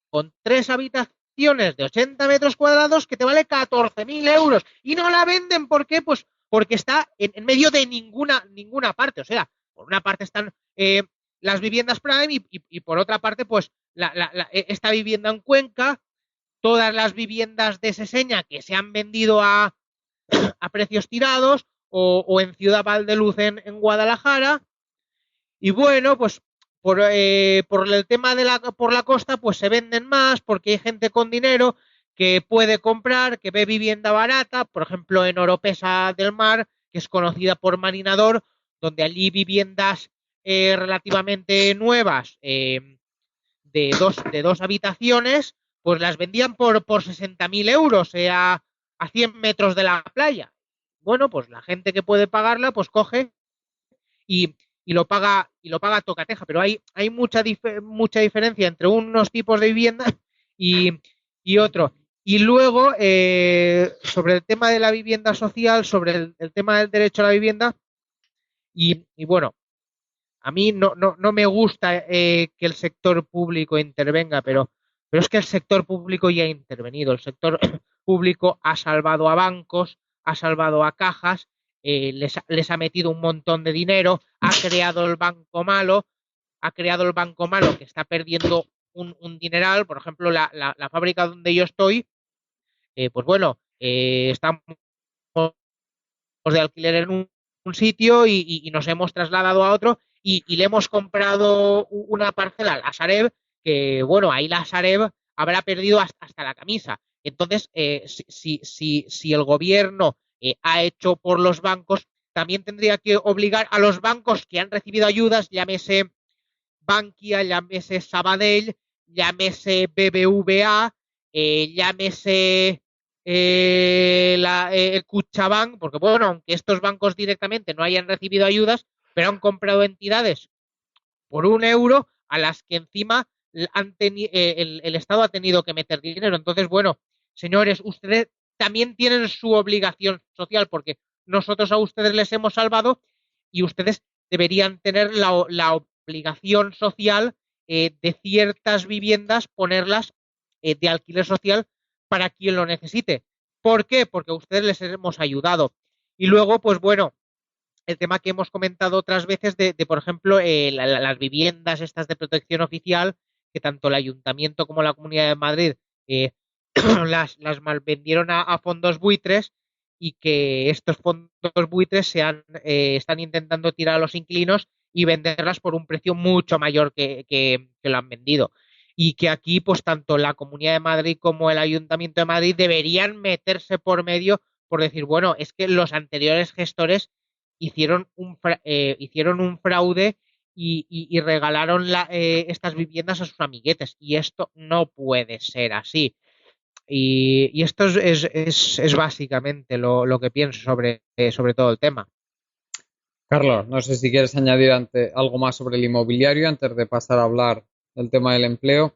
con 3 habitaciones de 80 metros cuadrados que te vale 14.000 euros y no la venden. ¿Por qué? Pues porque está en medio de ninguna parte. O sea, por una parte están las viviendas Prime y por otra parte, pues esta vivienda en Cuenca, todas las viviendas de Seseña que se han vendido a precios tirados o en Ciudad Valdeluz en Guadalajara. Y bueno, pues por el tema por la costa, pues se venden más porque hay gente con dinero que puede comprar, que ve vivienda barata, por ejemplo en Oropesa del Mar, que es conocida por Marinador, donde allí viviendas relativamente nuevas de dos habitaciones, pues las vendían por 60.000 euros a 100 metros de la playa. Bueno, pues la gente que puede pagarla, pues coge y, y lo paga tocateja, pero hay mucha diferencia entre unos tipos de vivienda y otro. Y luego, sobre el tema de la vivienda social, sobre el tema del derecho a la vivienda, y bueno, a mí no me gusta que el sector público intervenga, pero es que el sector público ya ha intervenido. El sector público ha salvado a bancos, ha salvado a cajas, les ha metido un montón de dinero, ha creado el banco malo que está perdiendo un dineral. Por ejemplo, la fábrica donde yo estoy, pues bueno, estamos de alquiler en un sitio y nos hemos trasladado a otro y le hemos comprado una parcela a la Sareb, que bueno, ahí la Sareb habrá perdido hasta la camisa. Entonces, si el gobierno ha hecho por los bancos, también tendría que obligar a los bancos que han recibido ayudas, llámese Bankia, llámese Sabadell, llámese BBVA, llámese el Kutxabank, porque bueno, aunque estos bancos directamente no hayan recibido ayudas, pero han comprado entidades por 1 euro a las que encima el Estado ha tenido que meter dinero. Entonces, bueno, señores, ustedes también tienen su obligación social porque nosotros a ustedes les hemos salvado y ustedes deberían tener la obligación social de ciertas viviendas, ponerlas de alquiler social para quien lo necesite. ¿Por qué? Porque a ustedes les hemos ayudado. Y luego, pues bueno, el tema que hemos comentado otras veces de por ejemplo, las viviendas estas de protección oficial, que tanto el Ayuntamiento como la Comunidad de Madrid eh, las malvendieron a fondos buitres y que estos fondos buitres están intentando tirar a los inquilinos y venderlas por un precio mucho mayor que lo han vendido. Y que aquí, pues tanto la Comunidad de Madrid como el Ayuntamiento de Madrid deberían meterse por medio por decir, bueno, es que los anteriores gestores hicieron un fraude y regalaron estas viviendas a sus amiguetes. Y esto no puede ser así. Y esto es básicamente lo que pienso sobre todo el tema. Carlos, no sé si quieres añadir algo más sobre el inmobiliario antes de pasar a hablar del tema del empleo.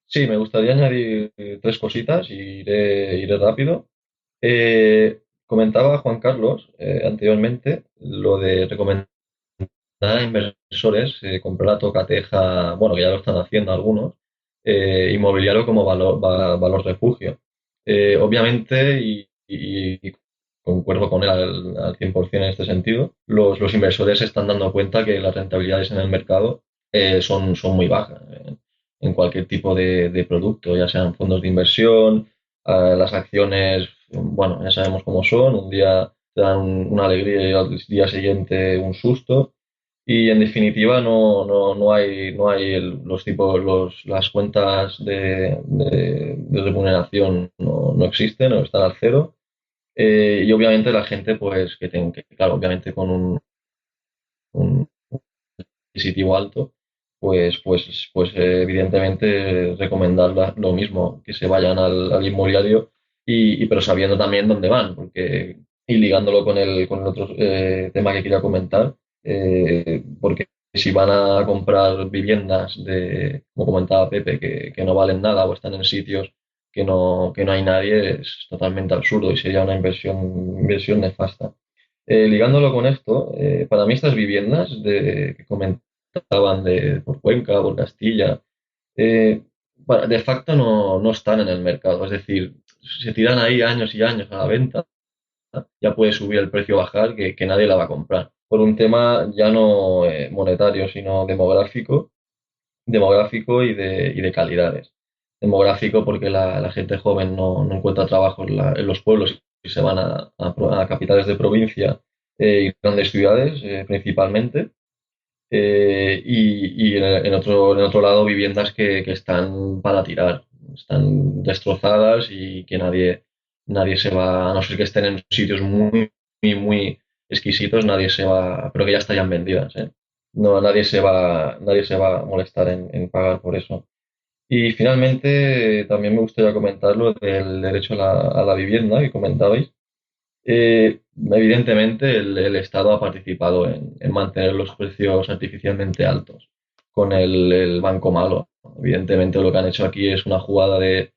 Sí, me gustaría añadir 3 cositas y iré rápido. Comentaba Juan Carlos anteriormente lo de recomendar a inversores comprar a tocateja, bueno, que ya lo están haciendo algunos, inmobiliario como valor refugio. Obviamente, y concuerdo con él al 100% en este sentido, los inversores se están dando cuenta que las rentabilidades en el mercado son muy bajas en cualquier tipo de producto, ya sean fondos de inversión, las acciones, bueno, ya sabemos cómo son, un día te dan una alegría y al día siguiente un susto. Y en definitiva no hay las cuentas de remuneración no existen o están al cero. Y obviamente la gente pues claro, obviamente con un adquisitivo alto, evidentemente recomendar lo mismo, que se vayan al inmobiliario pero sabiendo también dónde van, y ligándolo con el otro tema que quería comentar, porque si van a comprar viviendas como comentaba Pepe, que no valen nada o están en sitios que no hay nadie, es totalmente absurdo y sería una inversión nefasta. Ligándolo con esto, para mí estas viviendas que comentaban por Cuenca, por Castilla, eh, de facto no están en el mercado. Es decir, se tiran ahí años y años a la venta, ya puede subir el precio, bajar, que nadie la va a comprar. Por un tema ya no monetario, sino demográfico y de calidades. Demográfico porque la gente joven no encuentra trabajo en los pueblos y se van a capitales de provincia y grandes ciudades principalmente. En otro lado, viviendas que están para tirar, están destrozadas y que nadie se va, a no ser que estén en sitios muy, muy, muy exquisitos, nadie se va, pero que ya estarían vendidas, ¿eh? No, nadie se va a molestar en pagar por eso. Y finalmente, también me gustaría comentar lo del derecho a la vivienda que comentabais. Evidentemente, el Estado ha participado en mantener los precios artificialmente altos con el banco malo. Evidentemente, lo que han hecho aquí es una jugada de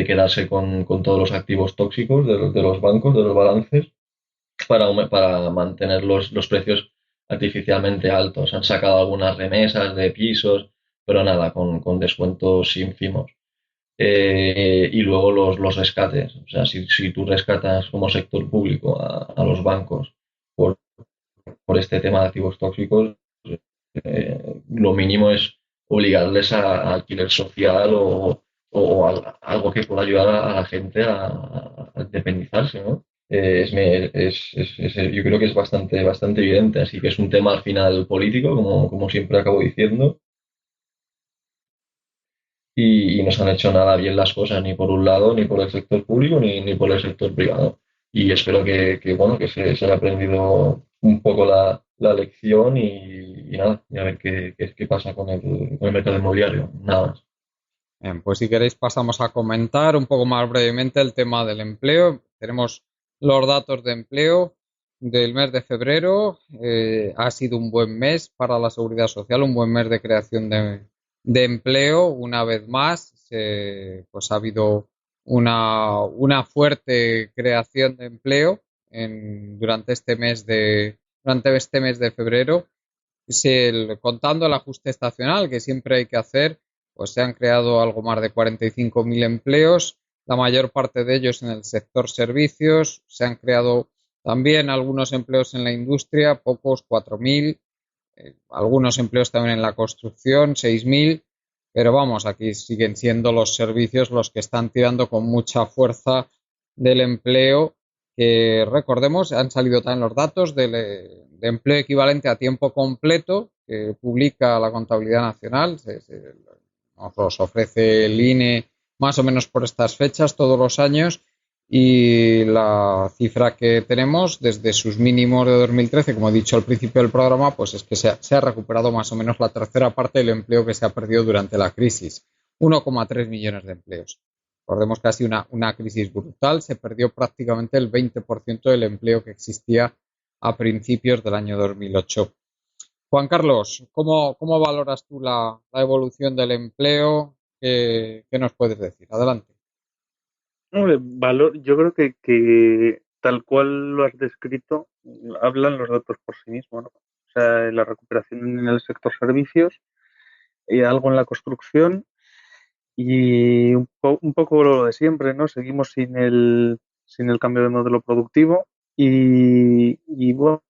quedarse con todos los activos tóxicos de los bancos, de los balances, para mantener los precios artificialmente altos. Han sacado algunas remesas de pisos, pero nada, con descuentos ínfimos. Y luego los rescates. O sea, si tú rescatas como sector público a los bancos por, por este tema de activos tóxicos, lo mínimo es obligarles a alquiler social o algo que pueda ayudar a la gente a independizarse, ¿no? Yo creo que es bastante, bastante evidente, así que es un tema al final político, como siempre acabo diciendo, y no se han hecho nada bien las cosas, ni por un lado, ni por el sector público, ni por el sector privado. Y espero bueno, que se haya aprendido un poco la lección y nada, y a ver qué pasa con el mercado inmobiliario. Nada más. Bien, pues si queréis pasamos a comentar un poco más brevemente el tema del empleo. Tenemos los datos de empleo del mes de febrero. Ha sido un buen mes para la seguridad social, un buen mes de creación de empleo. Una vez más, pues ha habido una fuerte creación de empleo durante este mes de febrero. Contando el ajuste estacional que siempre hay que hacer, pues se han creado algo más de 45.000 empleos, la mayor parte de ellos en el sector servicios. Se han creado también algunos empleos en la industria, pocos, 4.000, algunos empleos también en la construcción, 6.000, pero vamos, aquí siguen siendo los servicios los que están tirando con mucha fuerza del empleo, que recordemos, han salido también los datos de empleo equivalente a tiempo completo que publica la Contabilidad Nacional. Nos los ofrece el INE más o menos por estas fechas todos los años, y la cifra que tenemos desde sus mínimos de 2013, como he dicho al principio del programa, pues es que se ha recuperado más o menos la tercera parte del empleo que se ha perdido durante la crisis, 1,3 millones de empleos. Recordemos que ha sido una crisis brutal, se perdió prácticamente el 20% del empleo que existía a principios del año 2008. Juan Carlos, ¿cómo valoras tú la evolución del empleo? ¿Qué nos puedes decir? Adelante. Hombre, yo creo que tal cual lo has descrito, hablan los datos por sí mismos, ¿no? O sea, la recuperación en el sector servicios, algo en la construcción y un poco lo de siempre, ¿no? Seguimos sin el cambio de modelo productivo y bueno,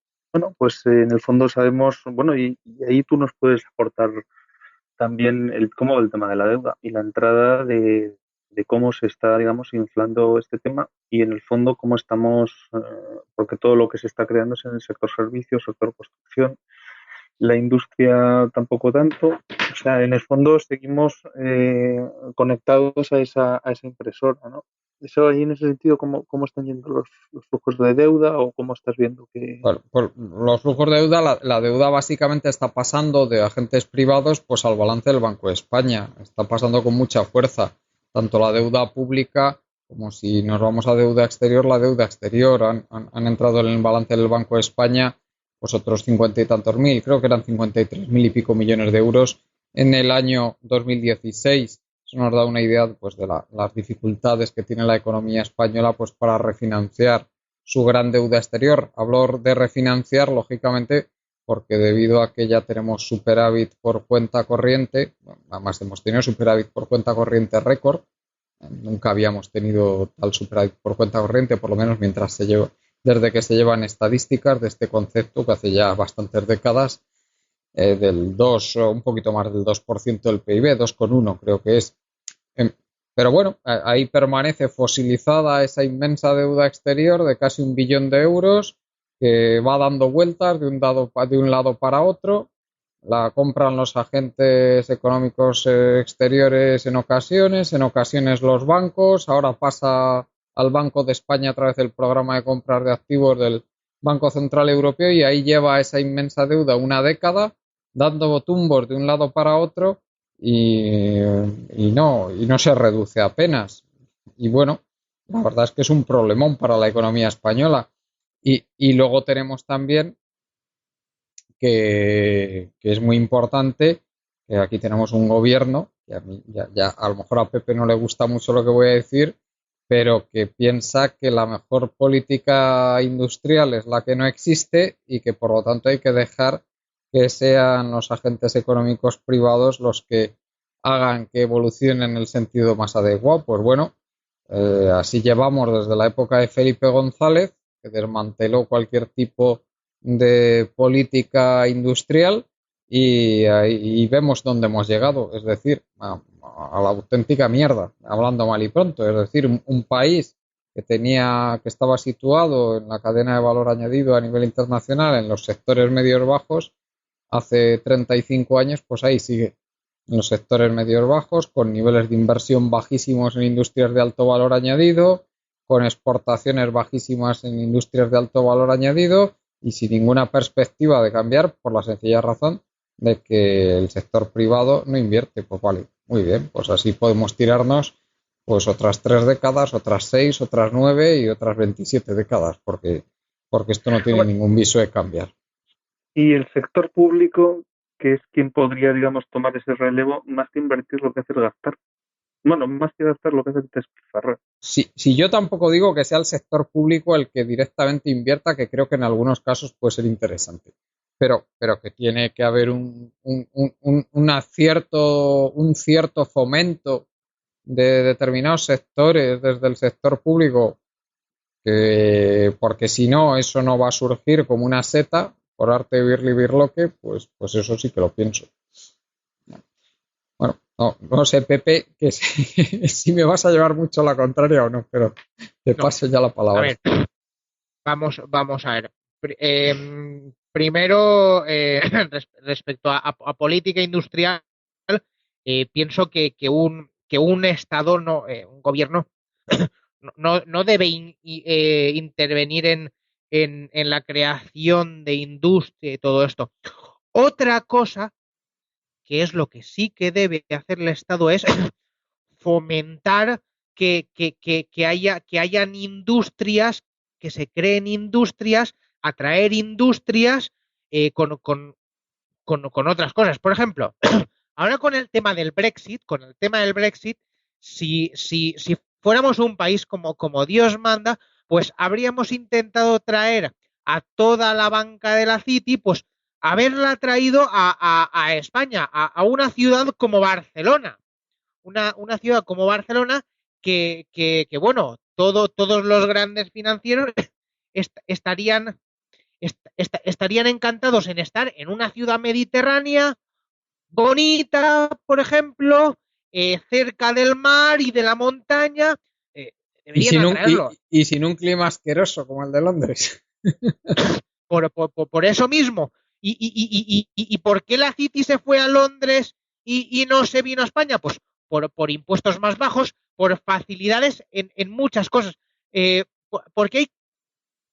pues en el fondo sabemos, bueno, y ahí tú nos puedes aportar también cómo va el tema de la deuda y la entrada de cómo se está, digamos, inflando este tema y en el fondo cómo estamos, porque todo lo que se está creando es en el sector servicios, sector construcción, la industria tampoco tanto. O sea, en el fondo seguimos conectados a esa impresora, ¿no? Eso ahí en ese sentido, ¿cómo están yendo los flujos de deuda o cómo estás viendo que... Bueno, por los flujos de deuda, la deuda básicamente está pasando de agentes privados pues al balance del Banco de España. Está pasando con mucha fuerza, tanto la deuda pública como si nos vamos a deuda exterior, la deuda exterior. Han entrado en el balance del Banco de España pues otros 50 y tantos mil, creo que eran 53.000 y pico millones de euros en el año 2016. Eso nos da una idea pues de las dificultades que tiene la economía española pues para refinanciar su gran deuda exterior. Hablo de refinanciar, lógicamente, porque debido a que ya tenemos superávit por cuenta corriente, bueno, además hemos tenido superávit por cuenta corriente récord, nunca habíamos tenido tal superávit por cuenta corriente, por lo menos desde que se llevan estadísticas de este concepto, que hace ya bastantes décadas, del 2 o un poquito más del 2% del PIB, 2,1 creo que es. Pero bueno, ahí permanece fosilizada esa inmensa deuda exterior de casi 1 billón de euros que va dando vueltas de un lado para otro. La compran los agentes económicos exteriores en ocasiones los bancos. Ahora pasa al Banco de España a través del programa de compras de activos del Banco Central Europeo y ahí lleva esa inmensa deuda una década dando tumbos de un lado para otro y no se reduce apenas. Y bueno, la verdad es que es un problemón para la economía española. Y luego tenemos también que es muy importante, que aquí tenemos un gobierno, que a mí ya a lo mejor a Pepe no le gusta mucho lo que voy a decir, pero que piensa que la mejor política industrial es la que no existe y que por lo tanto hay que dejar que sean los agentes económicos privados los que hagan que evolucionen en el sentido más adecuado. Pues bueno, así llevamos desde la época de Felipe González, que desmanteló cualquier tipo de política industrial y vemos dónde hemos llegado, es decir, a la auténtica mierda, hablando mal y pronto, es decir, un país que estaba situado en la cadena de valor añadido a nivel internacional en los sectores medios bajos, hace 35 años, pues ahí sigue, en los sectores medios bajos, con niveles de inversión bajísimos en industrias de alto valor añadido, con exportaciones bajísimas en industrias de alto valor añadido y sin ninguna perspectiva de cambiar por la sencilla razón de que el sector privado no invierte. Pues vale, muy bien, pues así podemos tirarnos pues otras 3 décadas, otras 6, otras 9 y otras 27 décadas, porque esto no tiene ningún viso de cambiar. Y el sector público, que es quien podría, digamos, tomar ese relevo, más que invertir, lo que hace es gastar. Bueno, más que gastar, lo que hace es despilfarrar. Si yo tampoco digo que sea el sector público el que directamente invierta, que creo que en algunos casos puede ser interesante, pero que tiene que haber un cierto fomento de determinados sectores desde el sector público, porque si no, eso no va a surgir como una seta, por arte de Birli Birloque, pues eso sí que lo pienso. Bueno, no sé, Pepe, que si me vas a llevar mucho la contraria o no, pero te paso ya la palabra. A ver, vamos a ver. Primero, respecto a política industrial, pienso que un Estado, un gobierno, no debe intervenir en la creación de industria y todo esto. Otra cosa, que es lo que sí que debe hacer el Estado, es fomentar que hayan industrias, que se creen industrias, atraer industrias con otras cosas. Por ejemplo, ahora con el tema del Brexit, si fuéramos un país como Dios manda, pues habríamos intentado traer a toda la banca de la City, pues haberla traído a España, a una ciudad como Barcelona. Una ciudad como Barcelona que bueno, todos los grandes financieros estarían encantados en estar en una ciudad mediterránea bonita, por ejemplo, cerca del mar y de la montaña. Y sin un clima asqueroso como el de Londres. Por eso mismo. ¿Y por qué la City se fue a Londres y no se vino a España? Pues por impuestos más bajos, por facilidades en muchas cosas. Porque hay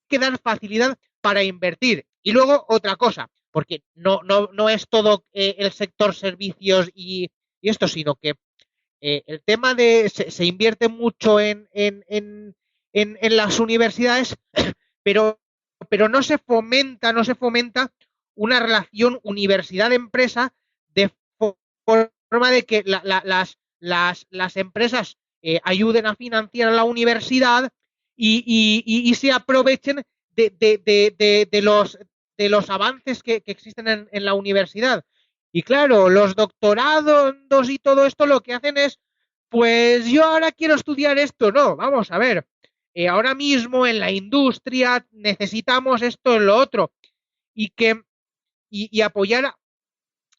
que dar facilidad para invertir. Y luego otra cosa, porque no es todo el sector servicios y esto, sino que el tema de se invierte mucho en las universidades, pero no se fomenta una relación universidad-empresa de forma de que las empresas ayuden a financiar a la universidad y se aprovechen de los avances que existen en la universidad. Y claro, los doctorados y todo esto lo que hacen es, pues yo ahora quiero estudiar esto. No, vamos a ver. Ahora mismo en la industria necesitamos esto y lo otro. Y apoyar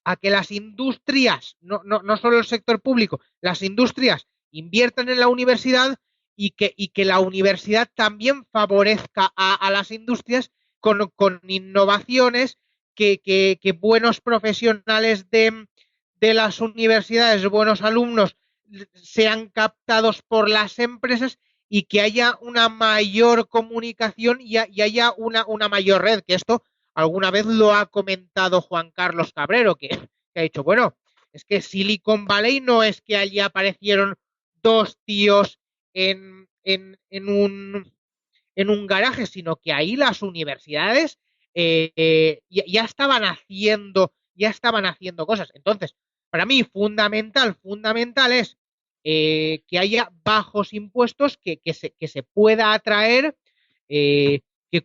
a que las industrias, no solo el sector público, las industrias inviertan en la universidad y que la universidad también favorezca a las industrias con innovaciones que buenos profesionales de las universidades, buenos alumnos, sean captados por las empresas y que haya una mayor comunicación y haya una mayor red, que esto alguna vez lo ha comentado Juan Carlos Cabrero, que ha dicho, bueno, es que Silicon Valley no es que allí aparecieron dos tíos en un garaje, sino que ahí las universidades ya estaban haciendo cosas. Entonces, para mí, fundamental es que haya bajos impuestos, que se pueda atraer.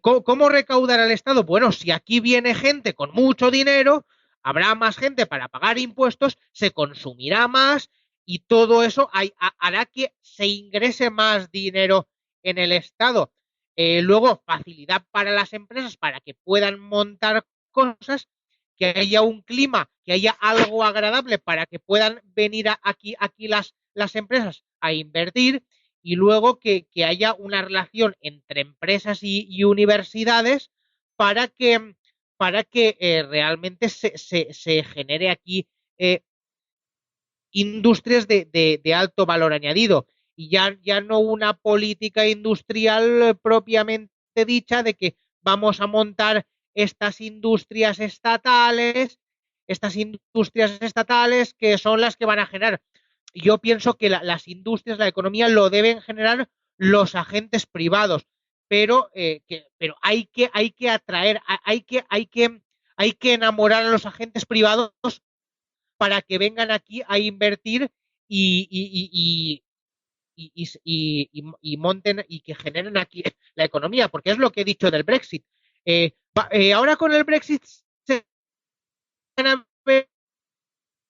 ¿Cómo recaudar al Estado? Bueno, si aquí viene gente con mucho dinero, habrá más gente para pagar impuestos, se consumirá más y todo eso hará que se ingrese más dinero en el Estado. Luego, facilidad para las empresas para que puedan montar cosas, que haya un clima, que haya algo agradable para que puedan venir aquí las empresas a invertir. Y luego que haya una relación entre empresas y universidades para que realmente se genere aquí industrias de alto valor añadido y ya no una política industrial propiamente dicha de que vamos a montar estas industrias estatales que son las que van a generar. Yo pienso que las industrias, la economía lo deben generar los agentes privados, pero hay que atraer, hay que enamorar a los agentes privados para que vengan aquí a invertir y monten y que generen aquí la economía, porque es lo que he dicho del Brexit. Ahora con el Brexit se van a ver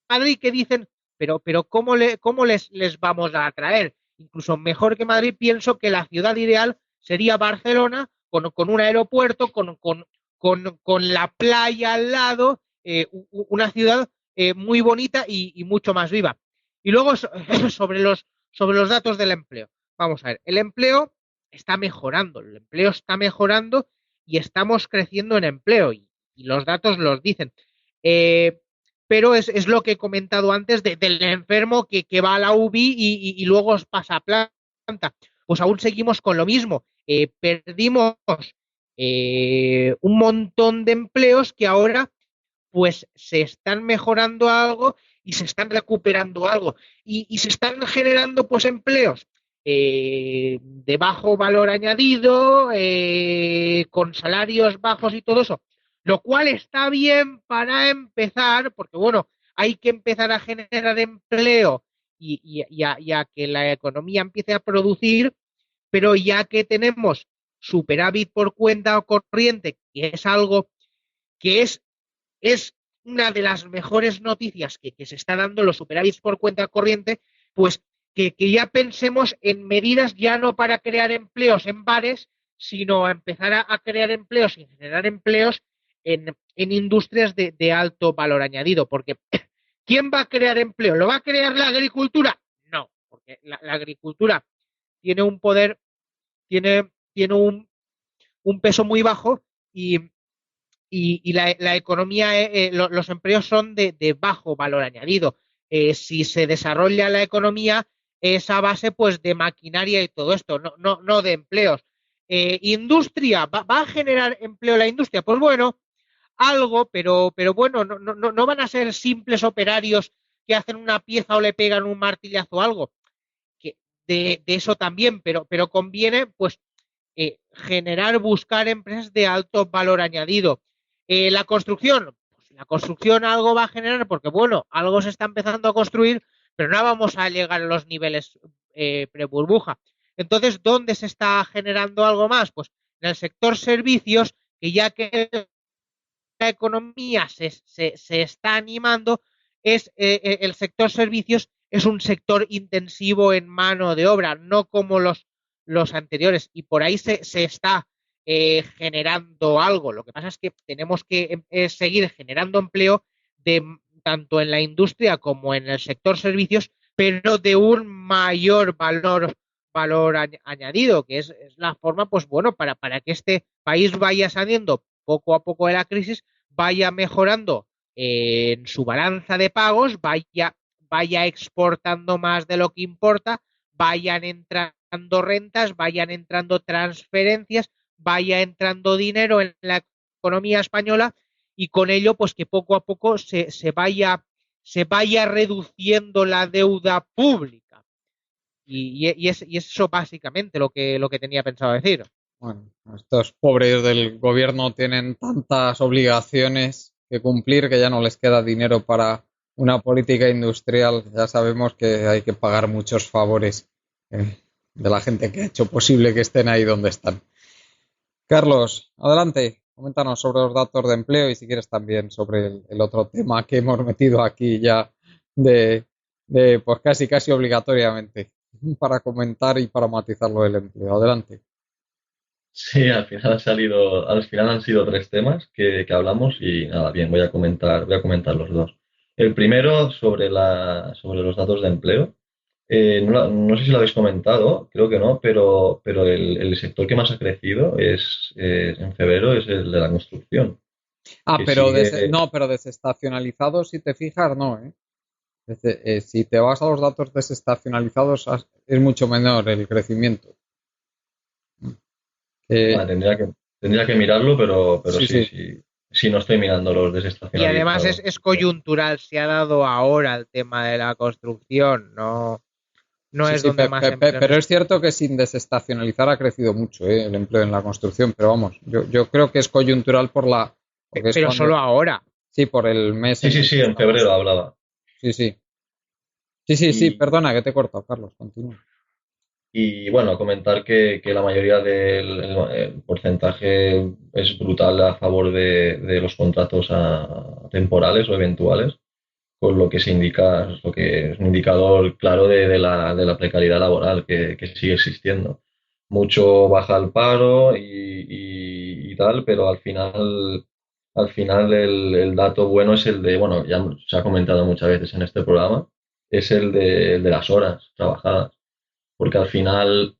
Madrid que dicen, pero ¿cómo les vamos a atraer? Incluso mejor que Madrid, pienso que la ciudad ideal sería Barcelona, con un aeropuerto, con la playa al lado, una ciudad muy bonita y mucho más viva. Y luego sobre los datos del empleo. Vamos a ver, el empleo está mejorando y estamos creciendo en empleo y los datos los dicen. Pero es lo que he comentado antes del enfermo que va a la UBI y luego pasa a planta. Pues aún seguimos con lo mismo. Perdimos un montón de empleos que ahora pues se están mejorando algo y se están recuperando algo. Y se están generando pues empleos de bajo valor añadido, con salarios bajos y todo eso. Lo cual está bien para empezar, porque bueno, hay que empezar a generar empleo y a que la economía empiece a producir, pero ya que tenemos superávit por cuenta corriente, que es algo que es una de las mejores noticias que se está dando, los superávits por cuenta corriente, pues que ya pensemos en medidas ya no para crear empleos en bares, sino a empezar a crear empleos y generar empleos en industrias de alto valor añadido, porque ¿quién va a crear empleo? ¿Lo va a crear la agricultura? No, porque la agricultura tiene un poder, tiene un peso muy bajo y la economía, los empleos son de bajo valor añadido. Si se desarrolla la economía, es a base pues de maquinaria y todo esto, no de empleos. Industria, ¿va a generar empleo la industria? Pues bueno, algo, pero bueno, no van a ser simples operarios que hacen una pieza o le pegan un martillazo o algo. Que de eso también, pero conviene pues buscar empresas de alto valor añadido. La construcción, pues la construcción algo va a generar porque bueno, algo se está empezando a construir, pero no vamos a llegar a los niveles pre-burbuja. Entonces, ¿dónde se está generando algo más? Pues en el sector servicios, que ya que la economía se está animando, es el sector servicios es un sector intensivo en mano de obra, no como los anteriores, y por ahí se está generando algo. Lo que pasa es que tenemos que seguir generando empleo de, tanto en la industria como en el sector servicios, pero de un mayor valor añadido, que es la forma, pues bueno, para que este país vaya saliendo poco a poco de la crisis, vaya mejorando en su balanza de pagos, vaya exportando más de lo que importa, vayan entrando rentas, vayan entrando transferencias, vaya entrando dinero en la economía española y con ello pues que poco a poco se vaya reduciendo la deuda pública. Y es eso básicamente lo que tenía pensado decir. Bueno, estos pobres del gobierno tienen tantas obligaciones que cumplir que ya no les queda dinero para una política industrial. Ya sabemos que hay que pagar muchos favores de la gente que ha hecho posible que estén ahí donde están. Carlos, adelante, coméntanos sobre los datos de empleo y si quieres también sobre el otro tema que hemos metido aquí ya de pues casi obligatoriamente para comentar y para matizarlo del empleo. Adelante. Sí, al final han sido tres temas que hablamos y nada, bien, voy a comentar los dos. El primero sobre los datos de empleo. No sé si lo habéis comentado, creo que no, pero el sector que más ha crecido en febrero es el de la construcción. Pero desestacionalizados, si te fijas, no, ¿eh? Si te vas a los datos desestacionalizados, es mucho menor el crecimiento. Tendría que mirarlo, pero sí, no estoy mirando los desestacionalizados. Y además es coyuntural, se ha dado ahora el tema de la construcción, no es donde más empleo. Pero es cierto que sin desestacionalizar ha crecido mucho el empleo en la construcción, pero vamos, yo creo que es coyuntural pero solo ahora. Sí, por el mes. Sí, en febrero hablaba. Sí, perdona que te he cortado, Carlos, continúa. Y bueno, comentar que la mayoría del porcentaje es brutal a favor de los contratos temporales o eventuales, con lo que se indica, lo que es un indicador claro de la precariedad laboral que sigue existiendo. Mucho baja el paro y tal, pero al final el dato bueno es el de, bueno, ya se ha comentado muchas veces en este programa, es el de las horas trabajadas. Porque al final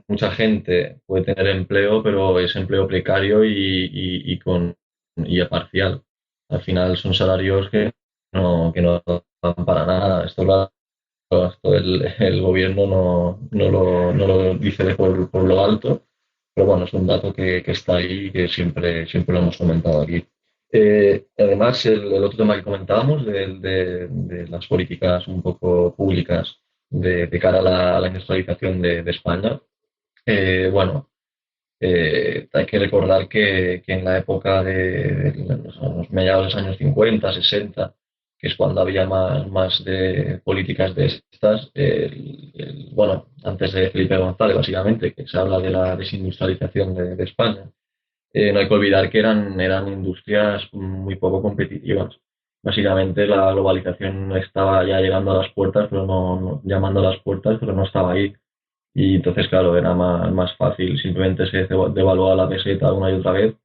mucha gente puede tener empleo, pero es empleo precario y parcial. Al final son salarios que no dan para nada. Esto el gobierno no lo dice por lo alto, pero bueno, es un dato que está ahí y que siempre lo hemos comentado aquí. Además, el otro tema que comentábamos de las políticas un poco públicas de cara a la industrialización de España. Hay que recordar que en la época de los mediados de los años 50, 60, que es cuando había más de políticas de estas, antes de Felipe González, básicamente, que se habla de la desindustrialización de España. No hay que olvidar que eran industrias muy poco competitivas. Básicamente la globalización estaba ya llegando a las puertas, pero llamando a las puertas, pero no estaba ahí. Y entonces, claro, era más fácil. Simplemente se devaluaba la peseta una y otra vez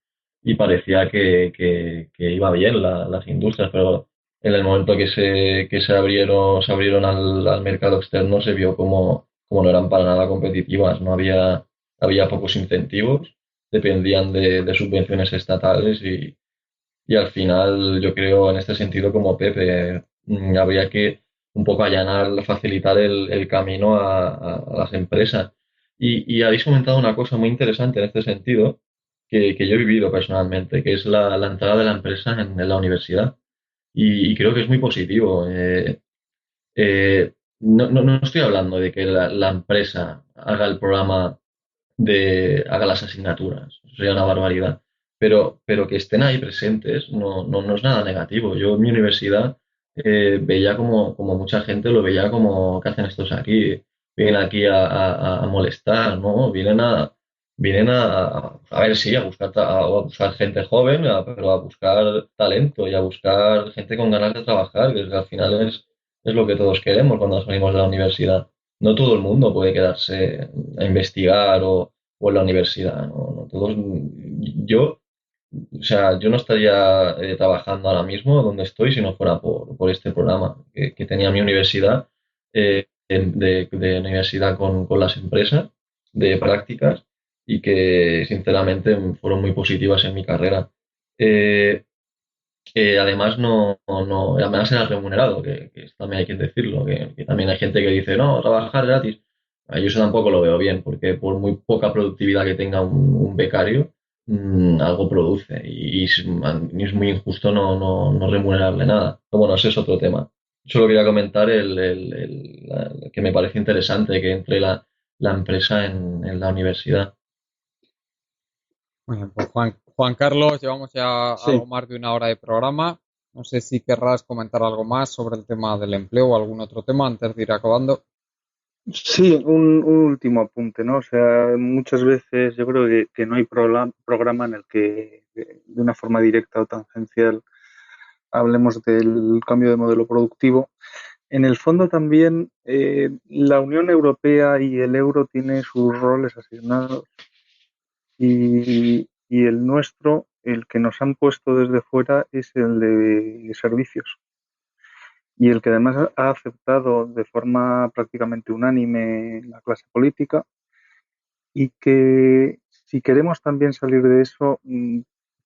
y parecía que iba bien las industrias, pero en el momento que se abrieron al mercado externo se vio como no eran para nada competitivas. Había pocos incentivos, dependían de subvenciones estatales y al final yo creo en este sentido como Pepe habría que un poco allanar, facilitar el camino a las empresas. Y habéis comentado una cosa muy interesante en este sentido, que yo he vivido personalmente, que es la entrada de la empresa en la universidad. Y creo que es muy positivo. No estoy hablando de que la empresa haga el programa haga las asignaturas, eso sería una barbaridad, pero que estén ahí presentes no es nada negativo. Yo en mi universidad veía como mucha gente lo veía como, ¿qué hacen estos aquí? Vienen aquí a molestar, ¿no? Vienen a ver, sí, a buscar gente joven, pero a buscar talento y a buscar gente con ganas de trabajar, que al final es lo que todos queremos cuando salimos de la universidad. No todo el mundo puede quedarse a investigar o en la universidad, ¿no? Yo, o sea, yo no estaría trabajando ahora mismo donde estoy si no fuera por este programa que tenía mi universidad, de universidad con las empresas, de prácticas, y que sinceramente fueron muy positivas en mi carrera. Eh, además además era remunerado, que eso también hay que decirlo, que también hay gente que dice, no, trabajar gratis. Yo eso tampoco lo veo bien, porque por muy poca productividad que tenga un becario, algo produce y es muy injusto no remunerarle nada. Pero bueno, ese es otro tema. Solo quería comentar que me parece interesante que entre la empresa en la universidad. Muy bien, pues Juan Carlos, llevamos ya algo Sí, más de una hora de programa. No sé si querrás comentar algo más sobre el tema del empleo o algún otro tema antes de ir acabando. sí, un último apunte, ¿no? O sea, muchas veces yo creo que no hay programa en el que de una forma directa o tangencial hablemos del cambio de modelo productivo. En el fondo también la Unión Europea y el euro tienen sus roles asignados y el nuestro, el que nos han puesto desde fuera, es el de servicios. Y el que además ha aceptado de forma prácticamente unánime la clase política y que si queremos también salir de eso,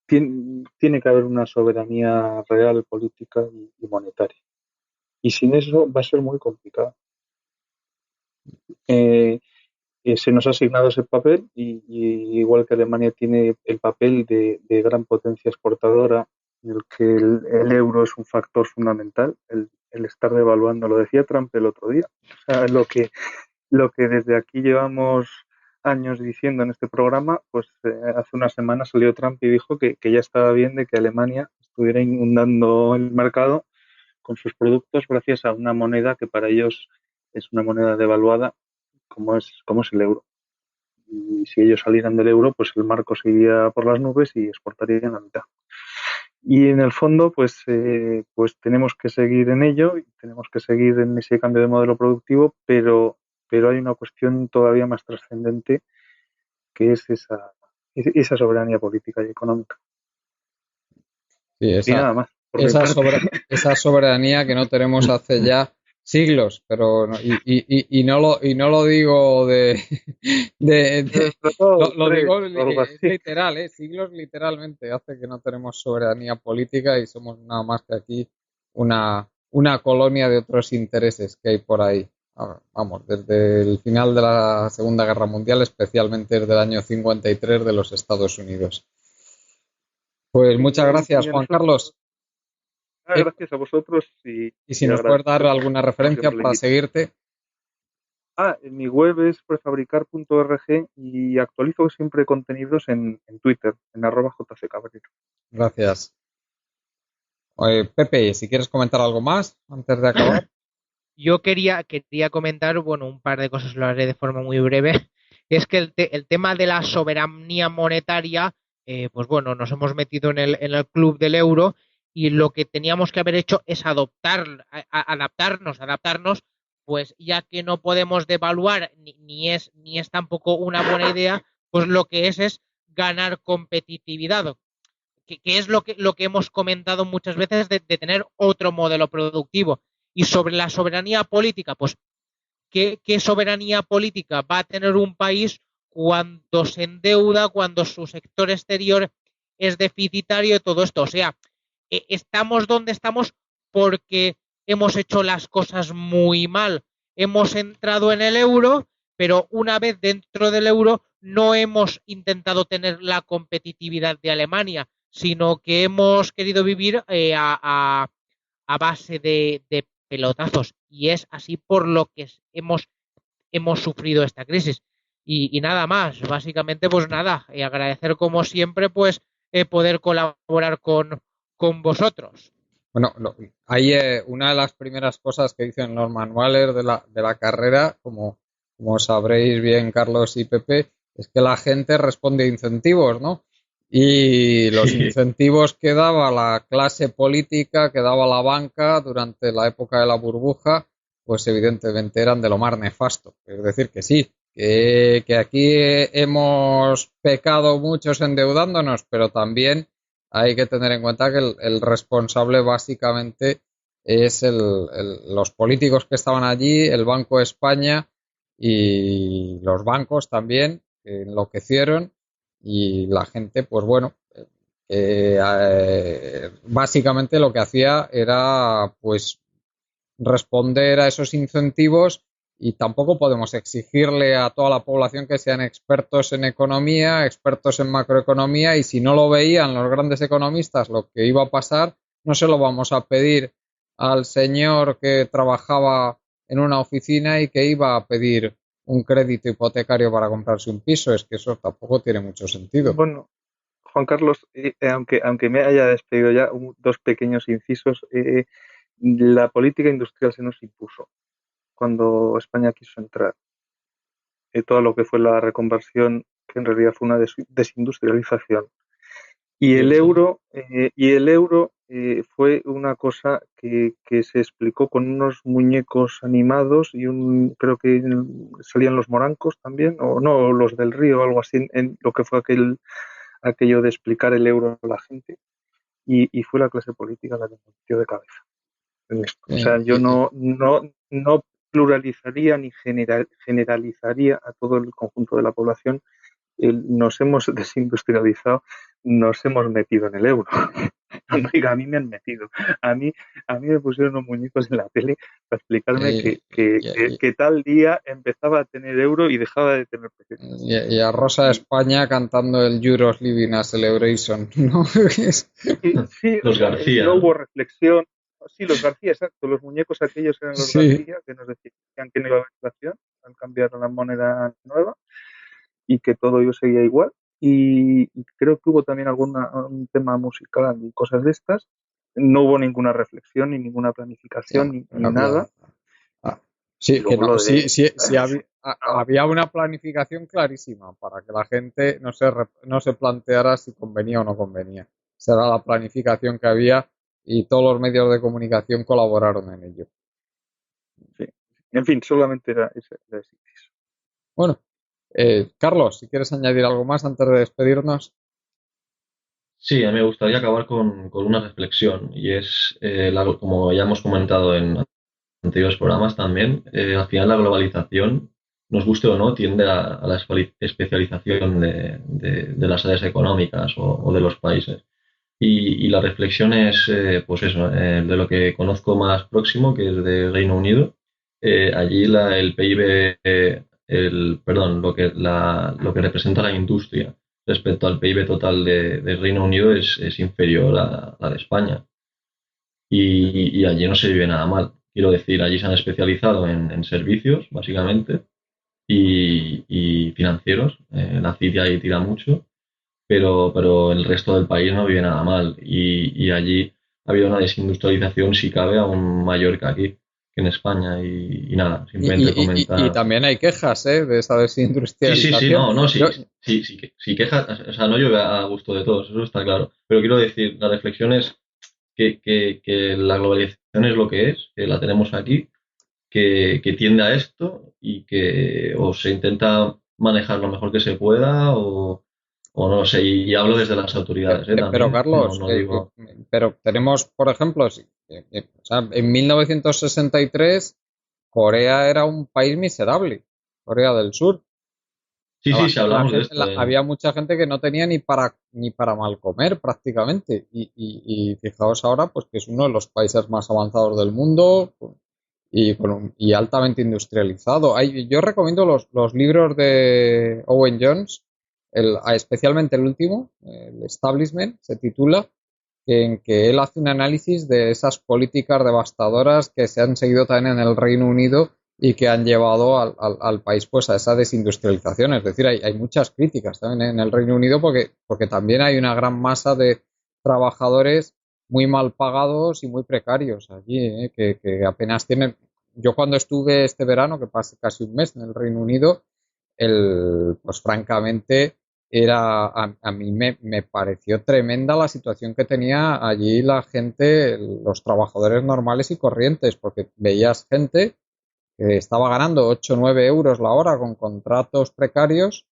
tiene que haber una soberanía real, política y monetaria. Y sin eso va a ser muy complicado. Eh, Se nos ha asignado ese papel y igual que Alemania tiene el papel de gran potencia exportadora, en el que el euro es un factor fundamental, el estar devaluando, lo decía Trump el otro día. O sea, lo que desde aquí llevamos años diciendo en este programa, pues hace una semana salió Trump y dijo que ya estaba bien de que Alemania estuviera inundando el mercado con sus productos gracias a una moneda que para ellos es una moneda devaluada como es el euro. Y si ellos salieran del euro, pues el marco se iría por las nubes y exportarían la mitad. Y en el fondo, pues tenemos que seguir en ello y tenemos que seguir en ese cambio de modelo productivo, pero hay una cuestión todavía más trascendente que es esa soberanía política y económica. Sí, Y nada más, por mi esa, parte. esa soberanía que no tenemos hace ya siglos, pero y no lo digo lo Tres digo o algo es así. literal, siglos literalmente hace que no tenemos soberanía política y somos nada más que aquí una colonia de otros intereses que hay por ahí. Vamos, desde el final de la Segunda Guerra Mundial, especialmente desde el año 53 de los Estados Unidos. Pues muchas gracias, Y a Juan nosotros, Carlos. Eh, gracias a vosotros Y si y nos puedes dar agradecer, alguna como referencia siempre, la para invitación. seguirte. En mi web es prefabricar.org y actualizo siempre contenidos en Twitter, en @jccabrero. Gracias. Pepe, si quieres comentar algo más antes de acabar. Yo quería comentar, bueno, un par de cosas, lo haré de forma muy breve. Es que el tema de la soberanía monetaria, pues bueno, nos hemos metido en el club del euro y lo que teníamos que haber hecho es adaptarnos, pues ya que no podemos devaluar ni es tampoco una buena idea, pues lo que es ganar competitividad, que es lo que hemos comentado muchas veces de tener otro modelo productivo. Y sobre la soberanía política, pues, ¿qué soberanía política va a tener un país cuando se endeuda, cuando su sector exterior es deficitario y todo esto? O sea, estamos donde estamos porque hemos hecho las cosas muy mal. Hemos entrado en el euro, pero una vez dentro del euro no hemos intentado tener la competitividad de Alemania, sino que hemos querido vivir a base de pelotazos. Y es así por lo que hemos sufrido esta crisis. Y nada más, básicamente pues nada, agradecer como siempre pues poder colaborar con vosotros. Bueno, hay una de las primeras cosas que dicen los manuales de la carrera, como sabréis bien Carlos y Pepe, es que la gente responde a incentivos, ¿no? Y los incentivos que daba la clase política, que daba la banca durante la época de la burbuja, pues evidentemente eran de lo más nefasto. Es decir, que sí, que aquí hemos pecado muchos endeudándonos, pero también hay que tener en cuenta que el responsable básicamente es los políticos que estaban allí, el Banco de España y los bancos también, que enloquecieron y la gente, pues bueno, básicamente lo que hacía era pues responder a esos incentivos y tampoco podemos exigirle a toda la población que sean expertos en economía, expertos en macroeconomía, y si no lo veían los grandes economistas lo que iba a pasar, no se lo vamos a pedir al señor que trabajaba en una oficina y que iba a pedir un crédito hipotecario para comprarse un piso. Es que eso tampoco tiene mucho sentido. Bueno, Juan Carlos, aunque me haya despedido ya, dos pequeños incisos. La política industrial se nos impuso cuando España quiso entrar. Todo lo que fue la reconversión, que en realidad fue una desindustrialización. Y el euro, fue una cosa que se explicó con unos muñecos animados y creo que salían los morancos también, o no, los del río, algo así, en lo que fue aquello de explicar el euro a la gente. Y fue la clase política la que nos metió de cabeza en esto. O sea, yo no pluralizaría ni generalizaría a todo el conjunto de la población. Nos hemos desindustrializado, nos hemos metido en el euro. Oiga, a mí me han metido. A mí me pusieron unos muñecos en la tele para explicarme que tal día empezaba a tener euro y dejaba de tener pesetas. Y a Rosa España cantando el Euros Living a Celebration, ¿no? Sí, los García. No hubo reflexión. Sí, los García, exacto. Los muñecos aquellos eran los García, que nos decían que no iba a haber inflación al cambiar a la moneda nueva y que todo ello seguía igual. Y creo que hubo también un tema musical y cosas de estas. No hubo ninguna reflexión, ni ninguna planificación, ni nada. Sí, que no, sí, había una planificación clarísima para que la gente no se planteara si convenía o no convenía. Esa era la planificación que había y todos los medios de comunicación colaboraron en ello. Sí. En fin, solamente era ese. Bueno, Carlos, si quieres añadir algo más antes de despedirnos. Sí, a mí me gustaría acabar con una reflexión y es, como ya hemos comentado en anteriores programas también, al final la globalización, nos guste o no, tiende a la especialización de las áreas económicas o de los países. Y la reflexión es, pues eso, de lo que conozco más próximo, que es de Reino Unido. Allí el PIB, lo que representa la industria respecto al PIB total del Reino Unido es inferior a la de España. Y allí no se vive nada mal. Quiero decir, allí se han especializado en servicios, básicamente, y financieros. La City ahí tira mucho, pero el resto del país no vive nada mal. Y allí ha habido una desindustrialización, si cabe, aún mayor que aquí, que en España. Y nada, simplemente comentar. Y también hay quejas, de esa desindustrialización. Sí, quejas, o sea, no llueve a gusto de todos, eso está claro. Pero quiero decir, la reflexión es que la globalización es lo que es, que la tenemos aquí, que tiende a esto y que o se intenta manejar lo mejor que se pueda o no sé, y hablo desde las autoridades. También, pero Carlos, no digo... pero tenemos, por ejemplo, o sea, en 1963 Corea era un país miserable, Corea del Sur. Sí, sí, sí, hablamos de esto. Había mucha gente que no tenía ni para mal comer prácticamente. Y fijaos ahora, pues que es uno de los países más avanzados del mundo y altamente industrializado. Yo recomiendo los libros de Owen Jones, especialmente el último, el Establishment, se titula, en que él hace un análisis de esas políticas devastadoras que se han seguido también en el Reino Unido y que han llevado al país pues a esa desindustrialización. Es decir, hay muchas críticas también en el Reino Unido porque también hay una gran masa de trabajadores muy mal pagados y muy precarios allí, que apenas tienen. Yo cuando estuve este verano, que pasé casi un mes en el Reino Unido, pues francamente a mí me pareció tremenda la situación que tenía allí la gente, los trabajadores normales y corrientes, porque veías gente que estaba ganando 8 o 9 euros la hora con contratos precarios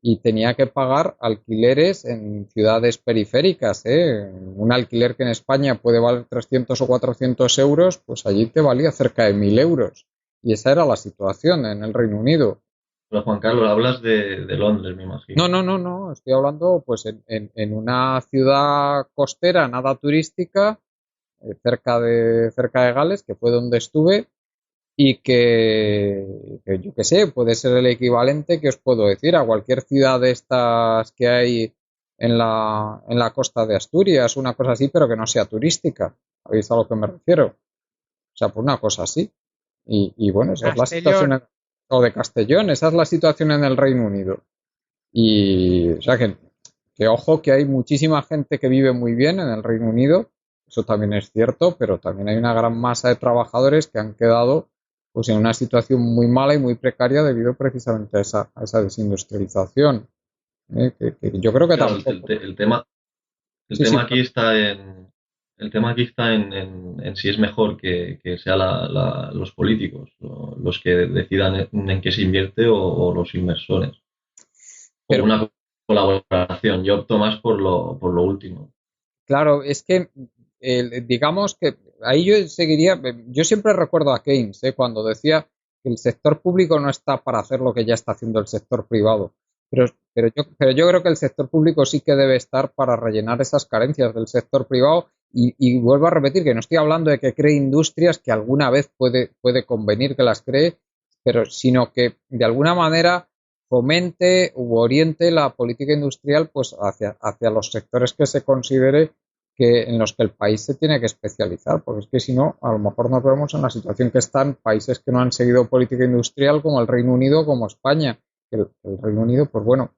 y tenía que pagar alquileres en ciudades periféricas, ¿eh? Un alquiler que en España puede valer 300 o 400 euros, pues allí te valía cerca de 1.000 euros. Y esa era la situación en el Reino Unido. Pero Juan Carlos, hablas de Londres, me imagino. No. Estoy hablando pues en una ciudad costera, nada turística, cerca de Gales, que fue donde estuve, y que yo qué sé, puede ser el equivalente, que os puedo decir, a cualquier ciudad de estas que hay en la costa de Asturias, una cosa así, pero que no sea turística. ¿Sabéis a lo que me refiero? O sea, pues una cosa así. Y bueno, esa es la situación. O de Castellón, esa es la situación en el Reino Unido. Y, o sea, que ojo, que hay muchísima gente que vive muy bien en el Reino Unido, eso también es cierto, pero también hay una gran masa de trabajadores que han quedado pues en una situación muy mala y muy precaria debido precisamente a esa desindustrialización. Que yo creo que claro, tampoco. El tema aquí está en si es mejor que sean los políticos los que decidan en qué se invierte o los inversores. Pero, o una colaboración. Yo opto más por lo último. Claro, es que digamos que ahí yo seguiría, yo siempre recuerdo a Keynes, cuando decía que el sector público no está para hacer lo que ya está haciendo el sector privado, pero yo creo que el sector público sí que debe estar para rellenar esas carencias del sector privado y vuelvo a repetir que no estoy hablando de que cree industrias que alguna vez puede convenir que las cree, pero sino que de alguna manera fomente u oriente la política industrial pues hacia los sectores que se considere en los que el país se tiene que especializar, porque es que si no, a lo mejor nos vemos en la situación que están países que no han seguido política industrial como el Reino Unido, como España. El Reino Unido, pues bueno,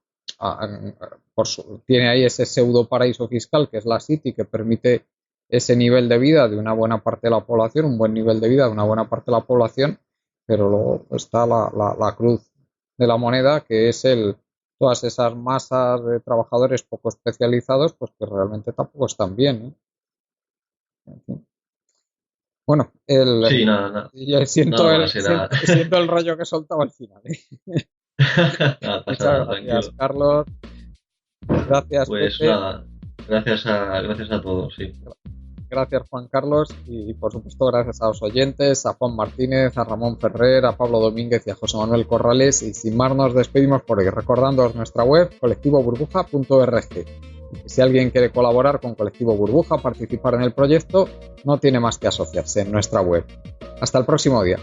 tiene ahí ese pseudo paraíso fiscal que es la City, que permite ese nivel de vida de una buena parte de la población, un buen nivel de vida de una buena parte de la población, pero luego está la cruz de la moneda, que es todas esas masas de trabajadores poco especializados, pues que realmente tampoco están bien, ¿eh? En fin. Bueno, sí, nada. Siento el rollo que soltaba al final, ¿eh? Muchas gracias, Carlos. Gracias, pues Pepe. Nada, gracias a todos, sí. Gracias, Juan Carlos, y por supuesto gracias a los oyentes, a Juan Martínez, a Ramón Ferrer, a Pablo Domínguez y a José Manuel Corrales. Y sin más nos despedimos por hoy, recordándoos nuestra web colectivoburbuja.org. Si alguien quiere colaborar con Colectivo Burbuja, participar en el proyecto, no tiene más que asociarse en nuestra web. Hasta el próximo día.